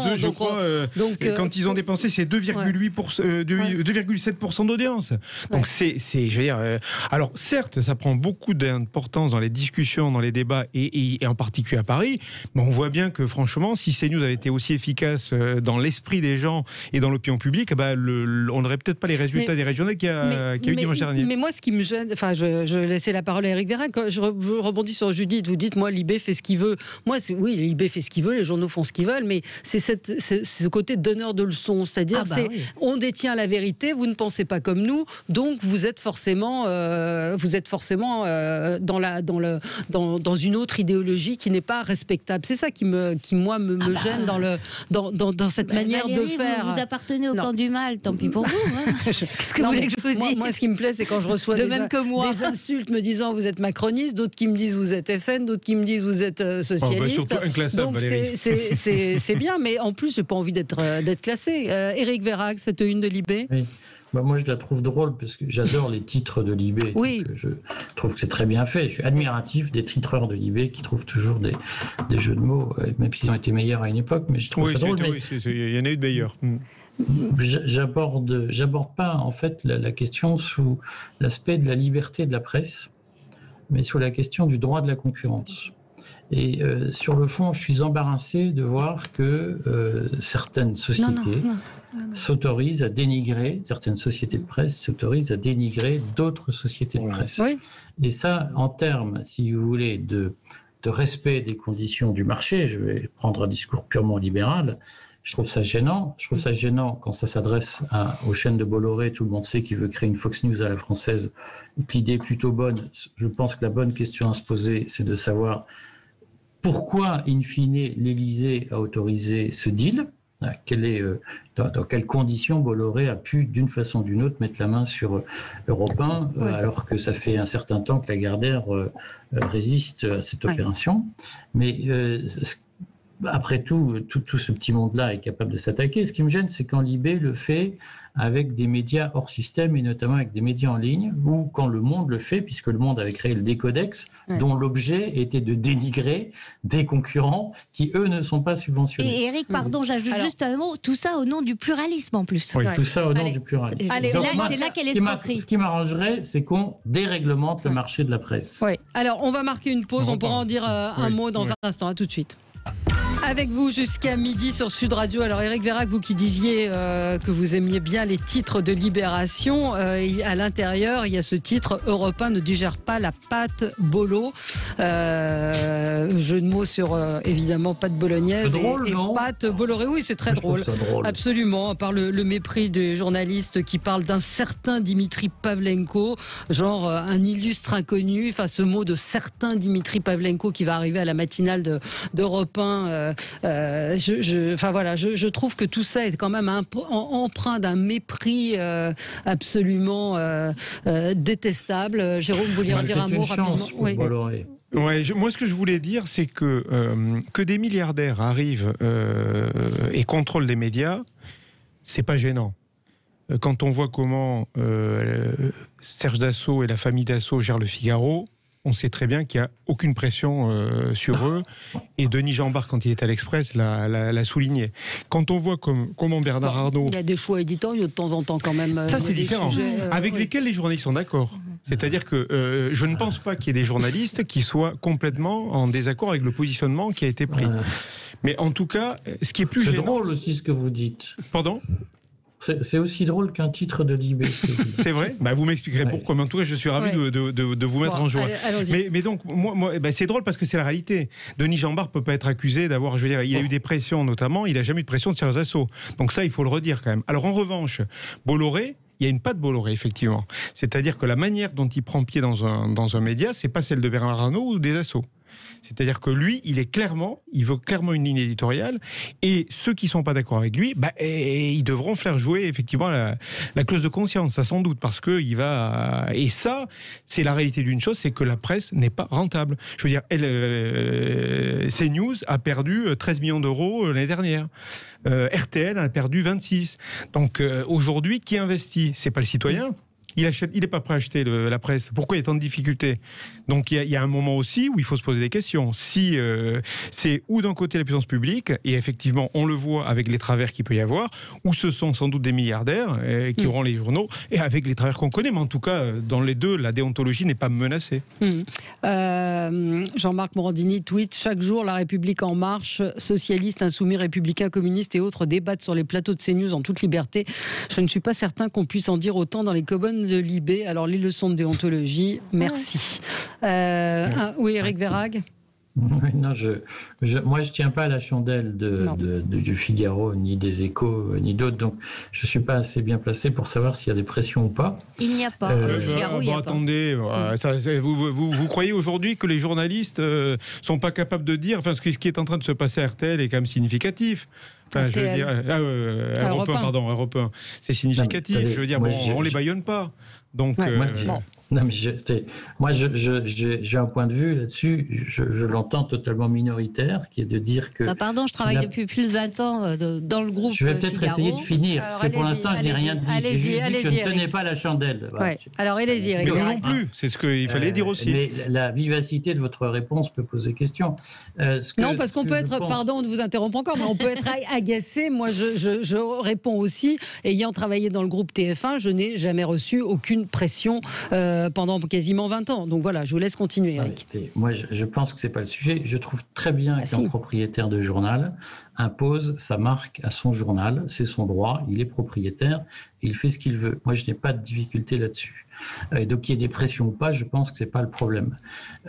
Quand ils ont dépensé, c'est 2,7% d'audience. Donc je veux dire... alors certes, ça prend beaucoup d'importance dans les discussions, dans les débats, et en particulier à Paris, mais on voit bien que franchement, si CNews avait été aussi efficace dans l'esprit des gens et dans l'opinion publique, on n'aurait peut-être pas les résultats des régionales qu'il y a eu dimanche dernier. Mais moi, ce qui me gêne, je vais laisser la parole à Éric Vérac. Je rebondis sur Judith. Vous dites, moi, Libé fait ce qu'il veut. Moi, oui, Libé fait ce qu'il veut, les journaux font ce qu'ils veulent, mais c'est ce côté donneur de leçons. C'est-à-dire, on détient la vérité, vous ne pensez pas comme nous, donc vous êtes forcément dans une autre idéologie qui n'est pas respectable. C'est ça qui me gêne dans cette manière de faire. Vous appartenez au camp du mal, tant pis pour vous. Qu'est-ce que vous voulez que je vous dise ? Moi, ce qui me plaît, c'est quand je reçois des insultes me disant vous êtes macroniste, d'autres qui me disent vous êtes FN, d'autres qui me disent vous êtes socialiste. Donc c'est bien, mais en plus, j'ai pas envie d'être classé. Éric Vérac, cette une de Libé. Oui. Moi, je la trouve drôle parce que j'adore les titres de Libé. Oui. Je trouve que c'est très bien fait. Je suis admiratif des titreurs de Libé qui trouvent toujours des jeux de mots, même s'ils ont été meilleurs à une époque. Mais je trouve ça drôle. Il y en a eu de meilleurs. J'aborde pas en fait la question sous l'aspect de la liberté de la presse, mais sous la question du droit de la concurrence. Et sur le fond, je suis embarrassé de voir que certaines sociétés s'autorisent à dénigrer, certaines sociétés de presse s'autorisent à dénigrer d'autres sociétés de presse. Oui. Et ça, en termes, si vous voulez, de respect des conditions du marché, je vais prendre un discours purement libéral, je trouve ça gênant. Je trouve ça gênant quand ça s'adresse aux chaînes de Bolloré. Tout le monde sait qu'il veut créer une Fox News à la française. L'idée est plutôt bonne. Je pense que la bonne question à se poser, c'est de savoir pourquoi, in fine, l'Élysée a autorisé ce deal. Dans quelles conditions Bolloré a pu, d'une façon ou d'une autre, mettre la main sur Europe 1, alors que ça fait un certain temps que Lagardère résiste à cette opération. Mais après tout ce petit monde-là est capable de s'attaquer. Ce qui me gêne, c'est quand Libé le fait avec des médias hors système, et notamment avec des médias en ligne, ou quand Le Monde le fait, puisque Le Monde avait créé le Décodex, dont l'objet était de dénigrer des concurrents qui, eux, ne sont pas subventionnés. Et Éric, pardon, j'ajoute juste un mot, tout ça au nom du pluralisme en plus. Oui, tout ça au nom du pluralisme. Allez, c'est là qu'elle est escroquerie. Ce qui m'arrangerait, c'est qu'on déréglemente le marché de la presse. Oui, alors on va marquer une pause, on pourra en dire un mot dans un instant, à tout de suite. Avec vous jusqu'à midi sur Sud Radio. Alors Éric Vérac, vous qui disiez que vous aimiez bien les titres de Libération, à l'intérieur il y a ce titre « Europe 1 ne digère pas la pâte bolo ». Jeu de mots sur évidemment pâte bolognaise et pâte Bolloré. Oui, c'est très drôle. Absolument, par le mépris des journalistes qui parlent d'un certain Dimitri Pavlenko, genre un illustre inconnu. Enfin, ce mot de certain Dimitri Pavlenko qui va arriver à la matinale d'Europe 1. Je trouve que tout ça est quand même empreint d'un mépris absolument détestable. Jérôme, vous vouliez dire un mot rapidement? Moi, ce que je voulais dire, c'est que des milliardaires arrivent et contrôlent les médias, c'est pas gênant. Quand on voit comment Serge Dassault et la famille Dassault gèrent Le Figaro, on sait très bien qu'il n'y a aucune pression sur eux. Et Denis Jambard, quand il est à l'Express, l'a souligné. Quand on voit comment Bernard Arnault... Il y a des choix éditoriaux de temps en temps quand même. Ça, c'est différent. Avec lesquels les journalistes sont d'accord. C'est-à-dire que je ne pense pas qu'il y ait des journalistes qui soient complètement en désaccord avec le positionnement qui a été pris. Mais en tout cas, ce qui est plus gênant... C'est drôle aussi ce que vous dites. Pardon ? C'est aussi drôle qu'un titre de Libé. C'est vrai ? Vous m'expliquerez pourquoi. Mais en tout cas, je suis ravi de vous mettre en joie. Mais donc, moi c'est drôle parce que c'est la réalité. Denis Jambard ne peut pas être accusé d'avoir, il a eu des pressions notamment, il n'a jamais eu de pression de Serge Dassault. Donc ça, il faut le redire quand même. Alors en revanche, Bolloré, il y a une patte Bolloré, effectivement. C'est-à-dire que la manière dont il prend pied dans un média, c'est pas celle de Bernard Arnault ou des Dassault. C'est-à-dire que lui, il veut clairement une ligne éditoriale, et ceux qui ne sont pas d'accord avec lui, ils devront faire jouer effectivement la clause de conscience, ça sans doute, parce que il va... Et ça, c'est la réalité d'une chose, c'est que la presse n'est pas rentable. Je veux dire, CNews a perdu 13 millions d'euros l'année dernière. RTL a perdu 26. Donc aujourd'hui, qui investit ? C'est pas le citoyen. Il n'est pas prêt à acheter la presse. Pourquoi il y a tant de difficultés ? Donc il y a un moment aussi où il faut se poser des questions. Si c'est ou d'un côté la puissance publique, et effectivement on le voit avec les travers qu'il peut y avoir, ou ce sont sans doute des milliardaires qui auront les journaux, et avec les travers qu'on connaît, mais en tout cas dans les deux, la déontologie n'est pas menacée. Jean-Marc Morandini tweet: chaque jour la République en marche, socialistes, insoumis, républicains, communistes et autres débattent sur les plateaux de CNews en toute liberté. Je ne suis pas certain qu'on puisse en dire autant dans les colonnes de Libé. Alors les leçons de déontologie, merci. Oui, Éric Vérac. Non, moi, je tiens pas à la chandelle du Figaro, ni des Échos, ni d'autres. Donc, je suis pas assez bien placé pour savoir s'il y a des pressions ou pas. Il n'y a pas. Le Figaro, il n'y a attendez, vous croyez aujourd'hui que les journalistes sont pas capables de dire, ce qui est en train de se passer à RTL est quand même significatif. Enfin, je veux dire, Europe 1, c'est significatif. Non, je veux dire, on les bâillonne pas. Donc, non, mais moi, j'ai un point de vue là-dessus, je l'entends totalement minoritaire, qui est de dire que... pardon, je travaille depuis plus de 20 ans dans le groupe Je vais peut-être essayer de finir, parce que pour l'instant, je n'ai rien dit. J'ai juste dit que je ne tenais pas la chandelle. Voilà. Alors, allez-y, Éric. Mais non plus, c'est ce qu'il fallait dire aussi. Mais la vivacité de votre réponse peut poser question. Non, parce qu'on peut être, pardon de vous interrompre encore, mais on peut être agacé. Moi, je réponds aussi, ayant travaillé dans le groupe TF1, je n'ai jamais reçu aucune pression pendant quasiment 20 ans. Donc voilà, je vous laisse continuer, Eric. Moi, je pense que c'est pas le sujet. Je trouve très bien qu'un propriétaire de journal impose sa marque à son journal. C'est son droit. Il est propriétaire. Il fait ce qu'il veut. Moi, je n'ai pas de difficulté là-dessus. Donc, qu'il y ait des pressions ou pas, je pense que c'est pas le problème.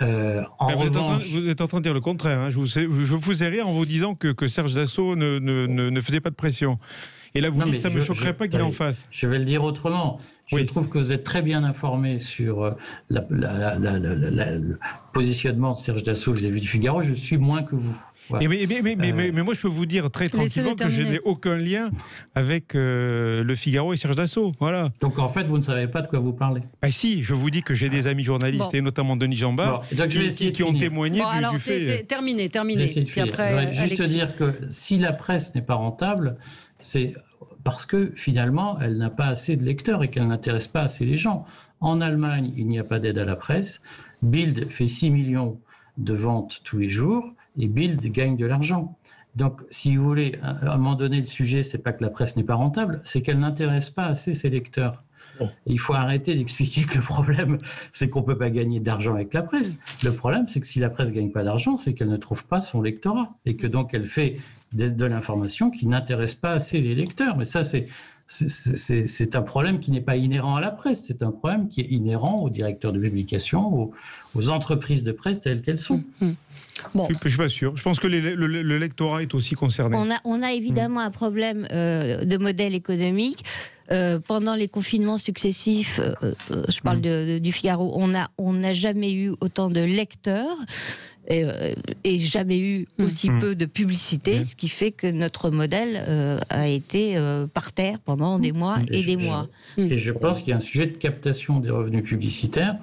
Vous êtes en train de dire le contraire. Hein. Je vous faisais rire en vous disant que Serge Dassault ne faisait pas de pression. Et là, vous dites, ça ne me choquerait pas qu'il en fasse. Je vais le dire autrement. Je trouve que vous êtes très bien informé sur le positionnement de Serge Dassault vis-à-vis du Figaro. Je suis moins que vous. Ouais. Mais moi, je peux vous dire très tranquillement que je n'ai aucun lien avec le Figaro et Serge Dassault. Voilà. Donc, en fait, vous ne savez pas de quoi vous parlez. Ah si, je vous dis que j'ai des amis journalistes, et notamment Denis Jambard, qui ont témoigné du fait... C'est terminé. Puis après, juste dire que si la presse n'est pas rentable, c'est parce que, finalement, elle n'a pas assez de lecteurs et qu'elle n'intéresse pas assez les gens. En Allemagne, il n'y a pas d'aide à la presse. Bild fait 6 millions de ventes tous les jours. Et Bild gagne de l'argent. Donc, si vous voulez, à un moment donné, le sujet, c'est pas que la presse n'est pas rentable, c'est qu'elle n'intéresse pas assez ses lecteurs. Et il faut arrêter d'expliquer que le problème, c'est qu'on peut pas gagner d'argent avec la presse. Le problème, c'est que si la presse gagne pas d'argent, c'est qu'elle ne trouve pas son lectorat. Et que donc, elle fait de l'information qui n'intéresse pas assez les lecteurs. Mais ça, c'est un problème qui n'est pas inhérent à la presse, c'est un problème qui est inhérent aux directeurs de publication, aux entreprises de presse telles qu'elles sont. Bon. Je ne suis pas sûr. Je pense que le lectorat est aussi concerné. On a évidemment un problème de modèle économique. Pendant les confinements successifs, je parle du Figaro, on n'a jamais eu autant de lecteurs. Et jamais eu aussi peu de publicité, ce qui fait que notre modèle a été par terre pendant des mois et des mois. Et je pense qu'il y a un sujet de captation des revenus publicitaires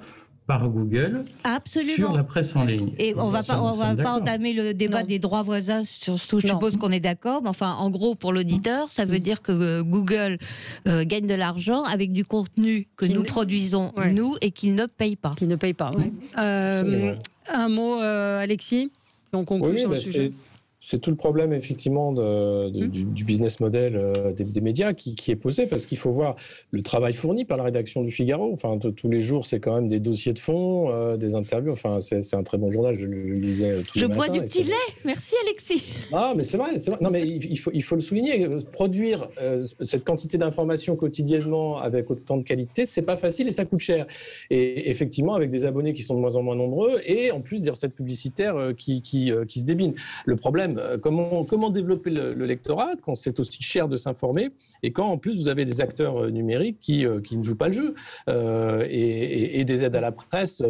par Google sur la presse en ligne. Et on va pas entamer le débat des droits voisins, surtout je suppose qu'on est d'accord, mais enfin, en gros, pour l'auditeur, ça veut dire que Google gagne de l'argent avec du contenu que nous produisons, nous, et qu'il ne paye pas. Qu'il ne paye pas, un mot, Alexis, on conclut sur le sujet. C'est tout le problème, effectivement, du business model des médias qui est posé, parce qu'il faut voir le travail fourni par la rédaction du Figaro. Enfin, tous les jours, c'est quand même des dossiers de fond, des interviews. Enfin, c'est un très bon journal, je le lisais tous les matins. Je bois du petit lait. Merci, Alexis. Ah, mais c'est vrai. Non, mais il faut le souligner. Produire cette quantité d'informations quotidiennement avec autant de qualité, c'est pas facile et ça coûte cher. Et effectivement, avec des abonnés qui sont de moins en moins nombreux, et en plus des recettes publicitaires qui se débinent. Le problème, comment développer le lectorat quand c'est aussi cher de s'informer et quand en plus vous avez des acteurs numériques qui ne jouent pas le jeu et des aides à la presse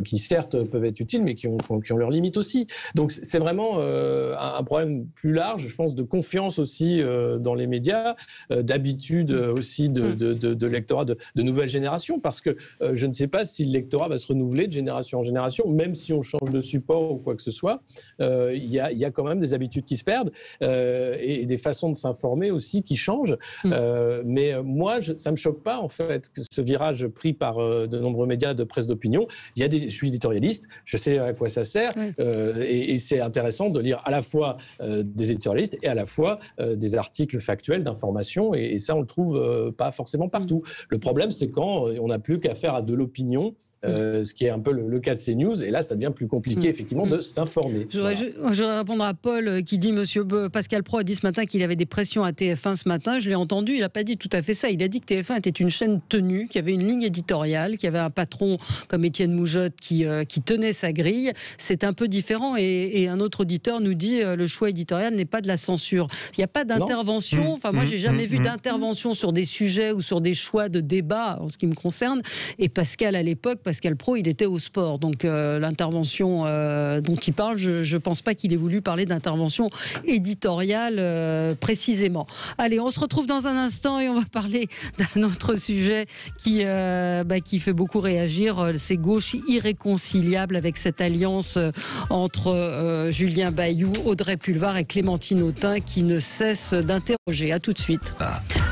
qui certes peuvent être utiles mais qui ont leurs limites aussi. Donc c'est vraiment un problème plus large, je pense, de confiance aussi dans les médias, d'habitude aussi de lectorat de nouvelle génération, parce que je ne sais pas si le lectorat va se renouveler de génération en génération, même si on change de support ou quoi que ce soit. Il y a quand même des habitudes qui se perdent et des façons de s'informer aussi qui changent. Mais moi, ça ne me choque pas en fait que ce virage pris par de nombreux médias de presse d'opinion. Je suis éditorialiste, je sais à quoi ça sert et c'est intéressant de lire à la fois des éditorialistes et à la fois des articles factuels d'information et ça on le trouve pas forcément partout. Le problème c'est quand on n'a plus qu'à faire à de l'opinion. Ce qui est un peu le cas de CNews, et là ça devient plus compliqué effectivement de s'informer. Je voudrais répondre à Paul qui dit, monsieur Pascal Praud a dit ce matin qu'il avait des pressions à TF1 ce matin, je l'ai entendu, il n'a pas dit tout à fait ça, il a dit que TF1 était une chaîne tenue, qu'il y avait une ligne éditoriale, qu'il y avait un patron comme Étienne Moujotte qui tenait sa grille. C'est un peu différent et un autre auditeur nous dit le choix éditorial n'est pas de la censure. Il n'y a pas d'intervention, enfin moi j'ai jamais vu d'intervention sur des sujets ou sur des choix de débat en ce qui me concerne, et Pascal à l'époque, Pascal Praud, il était au sport. Donc l'intervention dont il parle, je ne pense pas qu'il ait voulu parler d'intervention éditoriale précisément. Allez, on se retrouve dans un instant et on va parler d'un autre sujet qui fait beaucoup réagir. C'est gauche irréconciliable avec cette alliance entre Julien Bayou, Audrey Pulvar et Clémentine Autain qui ne cesse d'interroger. À tout de suite.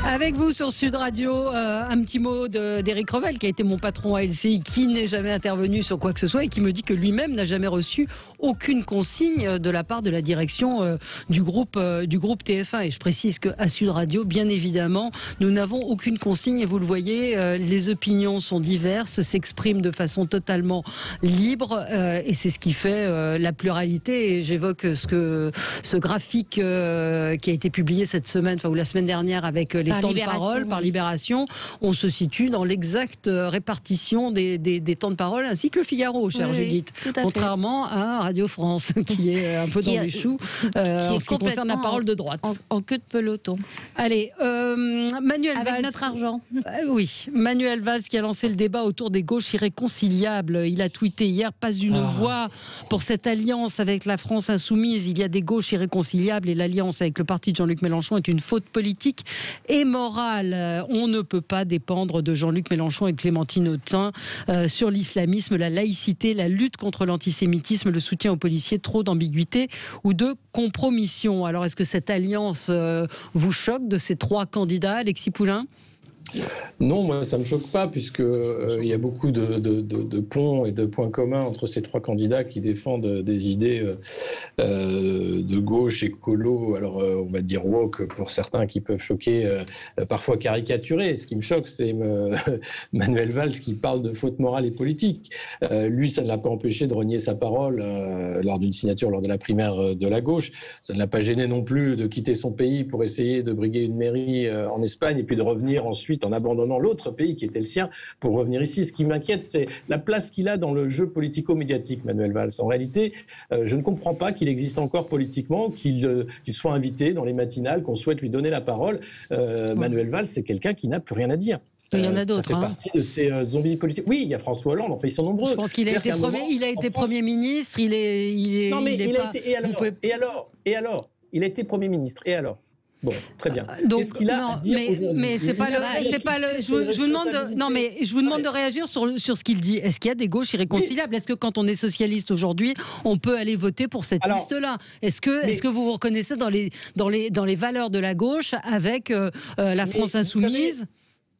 Avec vous sur Sud Radio, un petit mot d'Éric Revel qui a été mon patron à LCI, qui n'est jamais intervenu sur quoi que ce soit et qui me dit que lui-même n'a jamais reçu aucune consigne de la part de la direction du groupe TF1. Et je précise qu'à Sud Radio, bien évidemment, nous n'avons aucune consigne. Et vous le voyez, les opinions sont diverses, s'expriment de façon totalement libre. Et c'est ce qui fait la pluralité. Et j'évoque ce graphique qui a été publié cette semaine, ou la semaine dernière, avec les temps de parole par Libération. On se situe dans l'exacte répartition des temps de parole, ainsi que le Figaro, chère Judith. Contrairement à Radio France, qui est un peu dans les choux en ce qui concerne la parole de droite. En queue de peloton. Allez, Manuel Valls. Avec notre argent. Oui, Manuel Valls qui a lancé le débat autour des gauches irréconciliables. Il a tweeté hier, pas une voix pour cette alliance avec la France insoumise. Il y a des gauches irréconciliables et l'alliance avec le parti de Jean-Luc Mélenchon est une faute politique et morale. On ne peut pas dépendre de Jean-Luc Mélenchon et de Clémentine Autain sur l'islamisme, la laïcité, la lutte contre l'antisémitisme, le soutien aux policiers, trop d'ambiguïté ou de compromission. Alors, est-ce que cette alliance vous choque de ces trois candidats, Alexis Poulain ? Non, moi ça me choque pas puisque il y a beaucoup de ponts et de points communs entre ces trois candidats qui défendent des idées de gauche, écolo, alors on va dire woke pour certains qui peuvent choquer, parfois caricaturer. Ce qui me choque, c'est Manuel Valls qui parle de faute morale et politique. Lui, ça ne l'a pas empêché de renier sa parole lors d'une signature lors de la primaire de la gauche. Ça ne l'a pas gêné non plus de quitter son pays pour essayer de briguer une mairie en Espagne et puis de revenir ensuite en abandonnant l'autre pays qui était le sien pour revenir ici. Ce qui m'inquiète, c'est la place qu'il a dans le jeu politico-médiatique, Manuel Valls. En réalité, je ne comprends pas qu'il existe encore politiquement, qu'il soit invité dans les matinales, qu'on souhaite lui donner la parole. Manuel Valls, c'est quelqu'un qui n'a plus rien à dire. Il y en a d'autres. Ça fait partie de ces zombies politiques. Oui, il y a François Hollande, enfin ils sont nombreux. Je pense qu'il a été Premier ministre, il est... Non mais il a été... Et alors Il a été Premier ministre, et alors ? Bon, très bien. Donc, qu'est-ce qu'il a à dire aujourd'hui ? Mais c'est pas le. Je vous demande de réagir sur ce qu'il dit. Est-ce qu'il y a des gauches irréconciliables ? Est-ce que quand on est socialiste aujourd'hui, on peut aller voter pour cette liste-là ? Est-ce que vous vous reconnaissez dans les valeurs de la gauche avec la France insoumise ?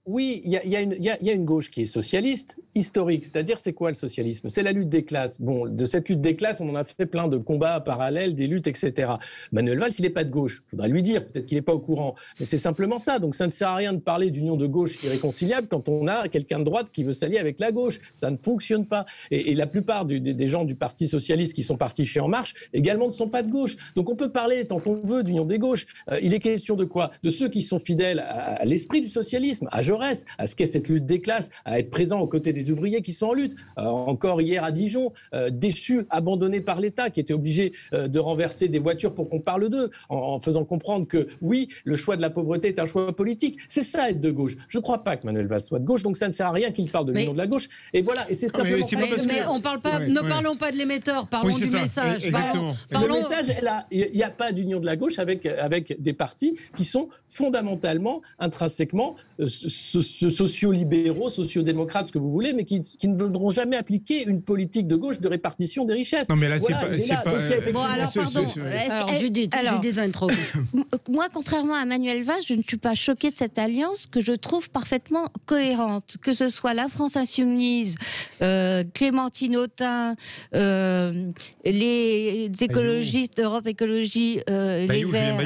Oui, il y a une gauche qui est socialiste, historique. C'est-à-dire, c'est quoi le socialisme ? C'est la lutte des classes. Bon, de cette lutte des classes, on en a fait plein de combats parallèles, des luttes, etc. Manuel Valls, il n'est pas de gauche. Il faudrait lui dire, peut-être qu'il n'est pas au courant. Mais c'est simplement ça. Donc ça ne sert à rien de parler d'union de gauche irréconciliable quand on a quelqu'un de droite qui veut s'allier avec la gauche. Ça ne fonctionne pas. Et la plupart des gens du Parti socialiste qui sont partis chez En Marche également ne sont pas de gauche. Donc on peut parler, tant qu'on veut, d'union des gauches. Il est question de quoi ? De ceux qui sont fidèles à l'esprit du socialisme, à Jaurès, à ce qu'est cette lutte des classes, à être présent aux côtés des ouvriers qui sont en lutte. Encore hier à Dijon, déchus, abandonnés par l'État, qui étaient obligés de renverser des voitures pour qu'on parle d'eux, en faisant comprendre que oui, le choix de la pauvreté est un choix politique. C'est ça, être de gauche. Je ne crois pas que Manuel Valls soit de gauche, donc ça ne sert à rien qu'il parle de l'union de la gauche. Et voilà, et c'est simplement ça. Mais on parle pas, ne parlons pas de l'émetteur, parlons du message. Le message est là. Il n'y a pas d'union de la gauche avec des partis qui sont fondamentalement, intrinsèquement, socio-libéraux, socio-démocrates, ce que vous voulez, mais qui ne voudront jamais appliquer une politique de gauche de répartition des richesses. Non, mais là, c'est pas... Bon, alors, pardon. Judith Weintraub. Moi, contrairement à Manuel Valls, je ne suis pas choquée de cette alliance que je trouve parfaitement cohérente. Que ce soit la France insoumise, Clémentine Autain, les écologistes d'Europe Écologie, les Verts,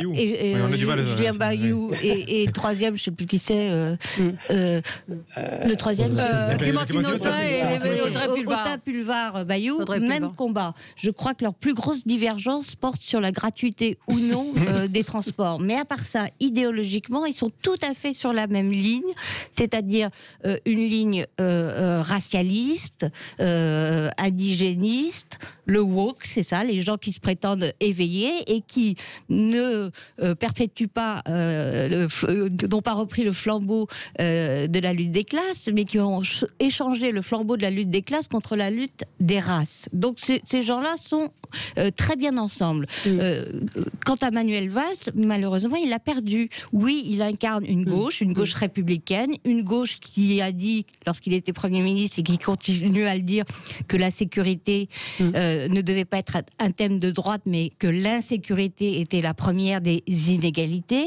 Julien Bayou, et le troisième, je ne sais plus qui c'est, le troisième, Clémentine Autain et Audrey Pulvar Bayou, même combat. Je crois que leur plus grosse divergence porte sur la gratuité ou non des transports. Mais à part ça, idéologiquement, ils sont tout à fait sur la même ligne, c'est-à-dire une ligne racialiste, indigéniste, le woke, c'est ça, les gens qui se prétendent éveillés et qui ne perpétuent pas, n'ont pas repris le flambeau de la lutte des classes, mais qui ont échangé le flambeau de la lutte des classes contre la lutte des races. Donc ces gens-là sont très bien ensemble. Quant à Manuel Valls, malheureusement, il a perdu. Oui, il incarne une gauche républicaine, une gauche qui a dit, lorsqu'il était Premier ministre, et qui continue à le dire, que la sécurité ne devait pas être un thème de droite, mais que l'insécurité était la première des inégalités.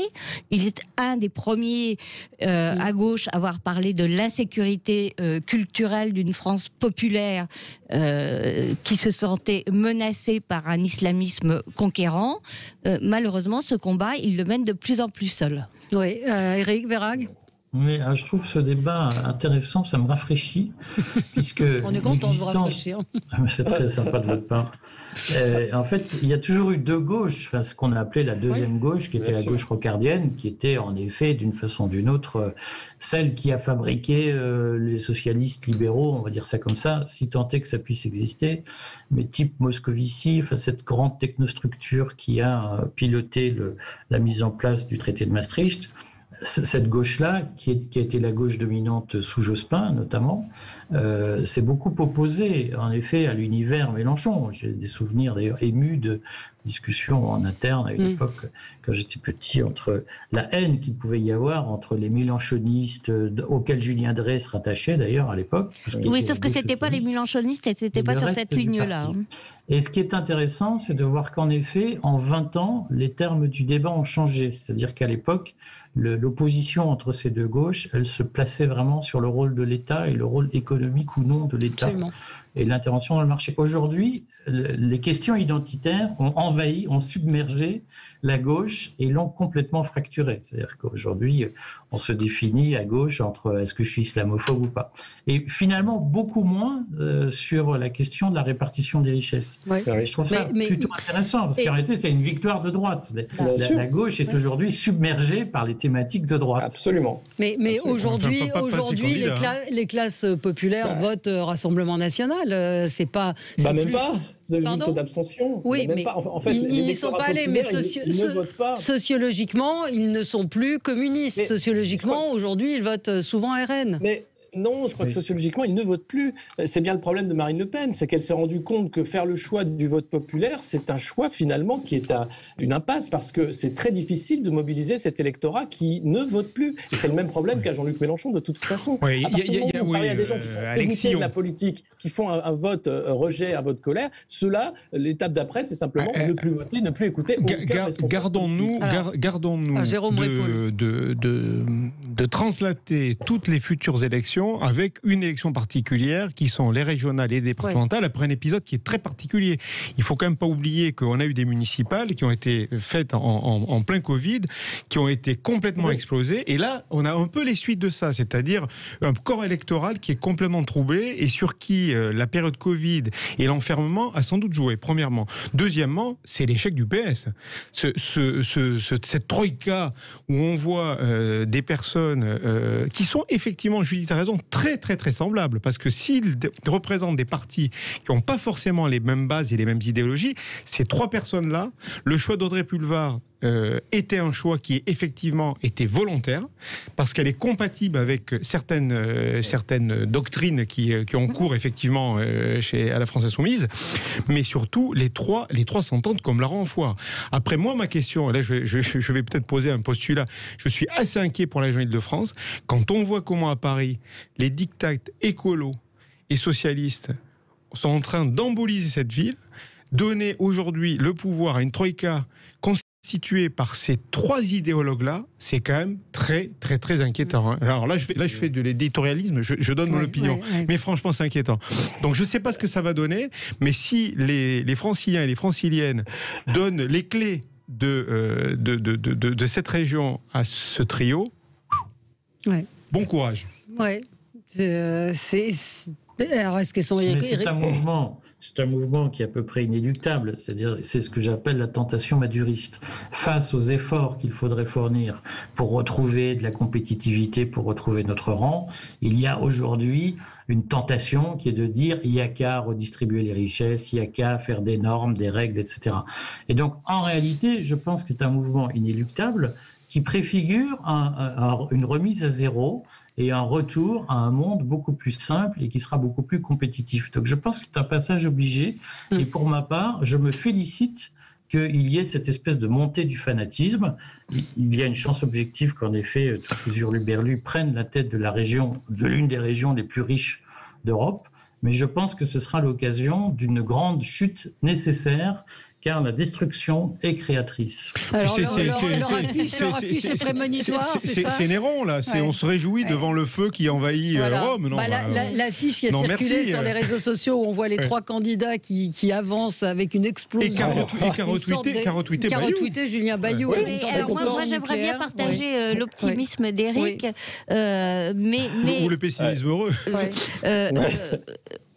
Il est un des premiers à gauche avoir parlé de l'insécurité culturelle d'une France populaire qui se sentait menacée par un islamisme conquérant. Malheureusement, ce combat, il le mène de plus en plus seul. Oui, Éric Verhaeghe. Mais je trouve ce débat intéressant, ça me rafraîchit, puisque on est content de vous rafraîchir. C'est très sympa de votre part. En fait, il y a toujours eu deux gauches, ce qu'on a appelé la deuxième gauche, qui était la gauche rocardienne, qui était en effet, d'une façon ou d'une autre, celle qui a fabriqué les socialistes libéraux, on va dire ça comme ça, si tant est que ça puisse exister, mais type Moscovici, cette grande technostructure qui a piloté la mise en place du traité de Maastricht. Cette gauche-là, qui a été la gauche dominante sous Jospin notamment, s'est beaucoup opposée en effet à l'univers Mélenchon. J'ai des souvenirs d'ailleurs émus de discussions en interne à une époque, quand j'étais petit, entre la haine qu'il pouvait y avoir entre les mélenchonistes auxquels Julien Drey se rattachait d'ailleurs à l'époque. Oui, sauf que c'était pas les mélenchonistes, c'était pas sur cette ligne-là. Et ce qui est intéressant, c'est de voir qu'en effet, en 20 ans, les termes du débat ont changé. C'est-à-dire qu'à l'époque, l'opposition entre ces deux gauches, elle se plaçait vraiment sur le rôle de l'État et le rôle économique ou non de l'État. Absolument. Et l'intervention dans le marché. Aujourd'hui, les questions identitaires ont envahi, ont submergé la gauche et l'ont complètement fracturée. C'est-à-dire qu'aujourd'hui, on se définit à gauche entre est-ce que je suis islamophobe ou pas. Et finalement, beaucoup moins sur la question de la répartition des richesses. Oui. Je trouve ça plutôt intéressant, parce qu'en réalité, c'est une victoire de droite. La gauche est aujourd'hui submergée par les thématiques de droite. Absolument. Mais aujourd'hui, les classes populaires votent Rassemblement National. C'est pas. Même pas. Vous avez vu le taux d'abstention? Oui, mais en fait, ils n'y sont pas allés. Mais ils ne votent pas. Sociologiquement, ils ne sont plus communistes. Sociologiquement, aujourd'hui, ils votent souvent RN. Mais non, je crois que sociologiquement, ils ne votent plus. C'est bien le problème de Marine Le Pen, c'est qu'elle s'est rendue compte que faire le choix du vote populaire, c'est un choix finalement qui est une impasse, parce que c'est très difficile de mobiliser cet électorat qui ne vote plus. Et c'est le même problème qu'à Jean-Luc Mélenchon de toute façon. Oui, à partir du moment où vous parlez à des gens qui sont dégoûtés de la politique, qui font un vote rejet, un vote colère, ceux-là, l'étape d'après, c'est simplement ne plus voter, ne plus écouter. Gardons-nous de translater toutes les futures élections avec une élection particulière qui sont les régionales et départementales après un épisode qui est très particulier. Il faut quand même pas oublier qu'on a eu des municipales qui ont été faites en plein Covid, qui ont été complètement explosées, et là on a un peu les suites de ça, c'est-à-dire un corps électoral qui est complètement troublé et sur qui la période Covid et l'enfermement a sans doute joué, premièrement. Deuxièmement, c'est l'échec du PS. Cette troïka où on voit des personnes qui sont effectivement, Judith a raison, très très très semblables, parce que s'ils représentent des partis qui n'ont pas forcément les mêmes bases et les mêmes idéologies, ces trois personnes-là, le choix d'Audrey Pulvar était un choix qui effectivement était volontaire, parce qu'elle est compatible avec certaines doctrines qui ont cours effectivement à la France Insoumise, mais surtout les trois s'entendent comme la renfoire. Après, moi, ma question, là je vais peut-être poser un postulat, je suis assez inquiet pour la région Île-de-France, quand on voit comment à Paris, les dictats écolos et socialistes sont en train d'emboliser cette ville, donner aujourd'hui le pouvoir à une troïka constituée par ces trois idéologues-là, c'est quand même très, très, très inquiétant. Alors là, je fais de l'éditorialisme, je donne mon opinion, mais franchement, c'est inquiétant. Donc, je ne sais pas ce que ça va donner, mais si les Franciliens et les Franciliennes donnent les clés de cette région à ce trio, bon courage. Oui. Alors, est-ce qu'ils sont... C'est un mouvement qui est à peu près inéluctable, c'est-à-dire c'est ce que j'appelle la tentation maduriste. Face aux efforts qu'il faudrait fournir pour retrouver de la compétitivité, pour retrouver notre rang, il y a aujourd'hui une tentation qui est de dire il n'y a qu'à redistribuer les richesses, il n'y a qu'à faire des normes, des règles, etc. Et donc en réalité, je pense que c'est un mouvement inéluctable qui préfigure une remise à zéro et un retour à un monde beaucoup plus simple et qui sera beaucoup plus compétitif. Donc je pense que c'est un passage obligé. Et pour ma part, je me félicite qu'il y ait cette espèce de montée du fanatisme. Il y a une chance objective qu'en effet, tous ces hurluberlus prennent la tête de l'une des régions les plus riches d'Europe. Mais je pense que ce sera l'occasion d'une grande chute nécessaire car la destruction est créatrice. Alors, leur affiche est prémonitoire, c'est ça ? C'est Néron, là. On se réjouit devant le feu qui envahit Rome. Non, l'affiche qui a circulé sur les réseaux sociaux, où on voit les trois candidats qui avancent avec une explosion. Et qu'a retweeté Julien Bayou. Alors moi, j'aimerais bien partager l'optimisme d'Éric, ou le pessimisme heureux.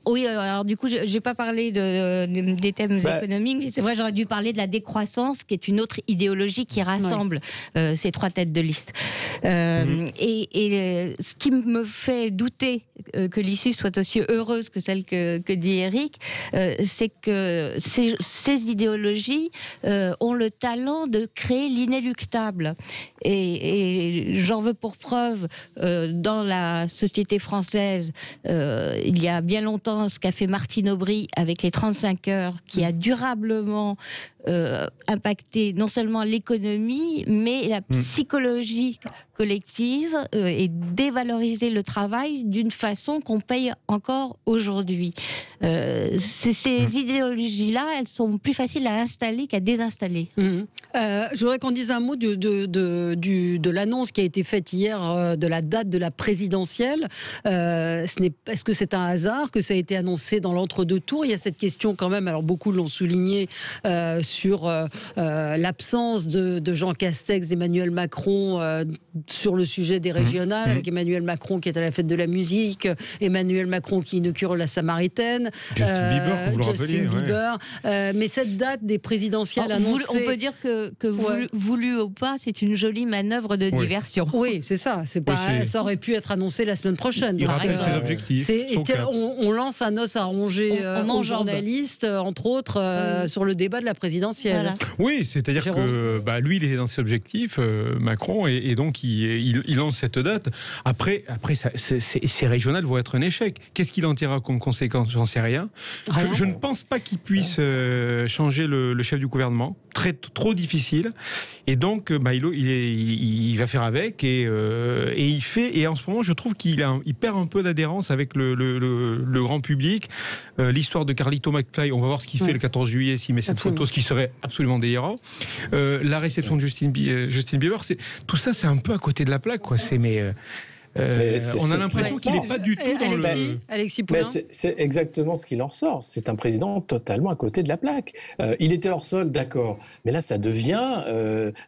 Oui, alors du coup, je n'ai pas parlé des thèmes économiques. C'est vrai, j'aurais dû parler de la décroissance, qui est une autre idéologie qui rassemble ces trois têtes de liste. Et ce qui me fait douter que l'issue soit aussi heureuse que celle que dit Éric, c'est que ces idéologies ont le talent de créer l'inéluctable. Et j'en veux pour preuve, dans la société française, il y a bien longtemps, ce qu'a fait Martine Aubry avec les 35 heures, qui a durablement impacté non seulement l'économie, mais la psychologie collective et dévaloriser le travail d'une façon qu'on paye encore aujourd'hui. Ces idéologies-là, elles sont plus faciles à installer qu'à désinstaller. Je voudrais qu'on dise un mot de l'annonce qui a été faite hier de la date de la présidentielle. Est-ce que c'est un hasard que ça a été annoncé dans l'entre-deux tours ? Il y a cette question quand même, alors beaucoup l'ont souligné, sur l'absence de Jean Castex, d'Emmanuel Macron sur le sujet des régionales, avec Emmanuel Macron qui est à la fête de la musique, Emmanuel Macron qui inaugure la Samaritaine, Justin Bieber. Mais cette date des présidentielles annoncées... On peut dire que voulu ou pas, c'est une jolie manœuvre de diversion. Oui, c'est ça. Ça aurait pu être annoncé la semaine prochaine. Il rappelle ses objectifs. On lance un os à ronger aux journalistes, entre autres, sur le débat de la présidentielle. Voilà. Oui, c'est-à-dire que lui, il est dans ses objectifs, Macron, et donc il lance cette date. Après ces régionales vont être un échec. Qu'est-ce qu'il en tirera comme conséquence ? J'en sais rien. Je ne pense pas qu'il puisse changer le chef du gouvernement. Trop difficile. Et donc, il va faire avec et il fait. Et en ce moment, je trouve qu'il perd un peu d'adhérence avec le grand public. L'histoire de Carlito McFly, on va voir ce qu'il fait le 14 juillet s'il met cette photo, ce qui serait absolument délirant. La réception de Justin Bieber, tout ça, c'est un peu à côté de la plaque, quoi. On a l'impression qu'il n'est pas du tout dans Alexis Poulain. C'est exactement ce qu'il en ressort. C'est un président totalement à côté de la plaque. Il était hors sol, d'accord. Mais là, ça devient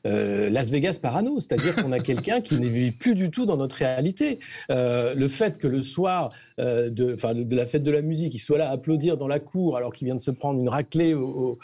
Las Vegas parano. C'est-à-dire qu'on a quelqu'un qui ne vit plus du tout dans notre réalité. Le fait que le soir de la fête de la musique, il soit là à applaudir dans la cour alors qu'il vient de se prendre une raclée au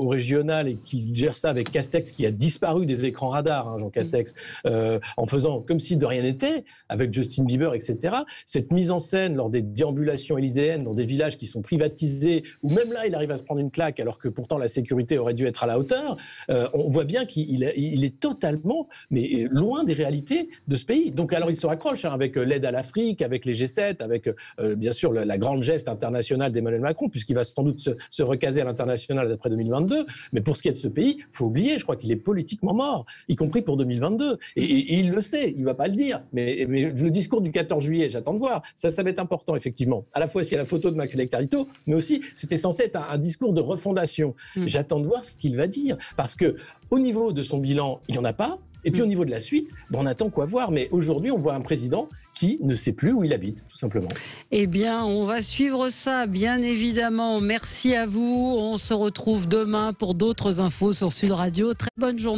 régional et qu'il gère ça avec Castex qui a disparu des écrans radars, Jean Castex, en faisant comme si de rien n'était, avec Justin Bieber, etc. Cette mise en scène lors des déambulations élyséennes dans des villages qui sont privatisés, où même là, il arrive à se prendre une claque alors que pourtant la sécurité aurait dû être à la hauteur, on voit bien qu'il est totalement loin des réalités de ce pays. Donc alors il se raccroche avec l'aide à l'Afrique, avec les G7, avec bien sûr la grande geste internationale d'Emmanuel Macron, puisqu'il va sans doute se recaser à l'international après 2022. Mais pour ce qui est de ce pays, il faut oublier, je crois qu'il est politiquement mort, y compris pour 2022. Et il le sait, il ne va pas le dire. Mais le discours du 14 juillet, j'attends de voir. Ça va être important, effectivement. À la fois, s'il y a la photo de Macron avec Carlito, mais aussi, c'était censé être un discours de refondation. J'attends de voir ce qu'il va dire. Parce qu'au niveau de son bilan, il n'y en a pas. Et puis au niveau de la suite, on attend quoi voir. Mais aujourd'hui, on voit un président qui ne sait plus où il habite, tout simplement. Eh bien, on va suivre ça, bien évidemment. Merci à vous. On se retrouve demain pour d'autres infos sur Sud Radio. Très bonne journée.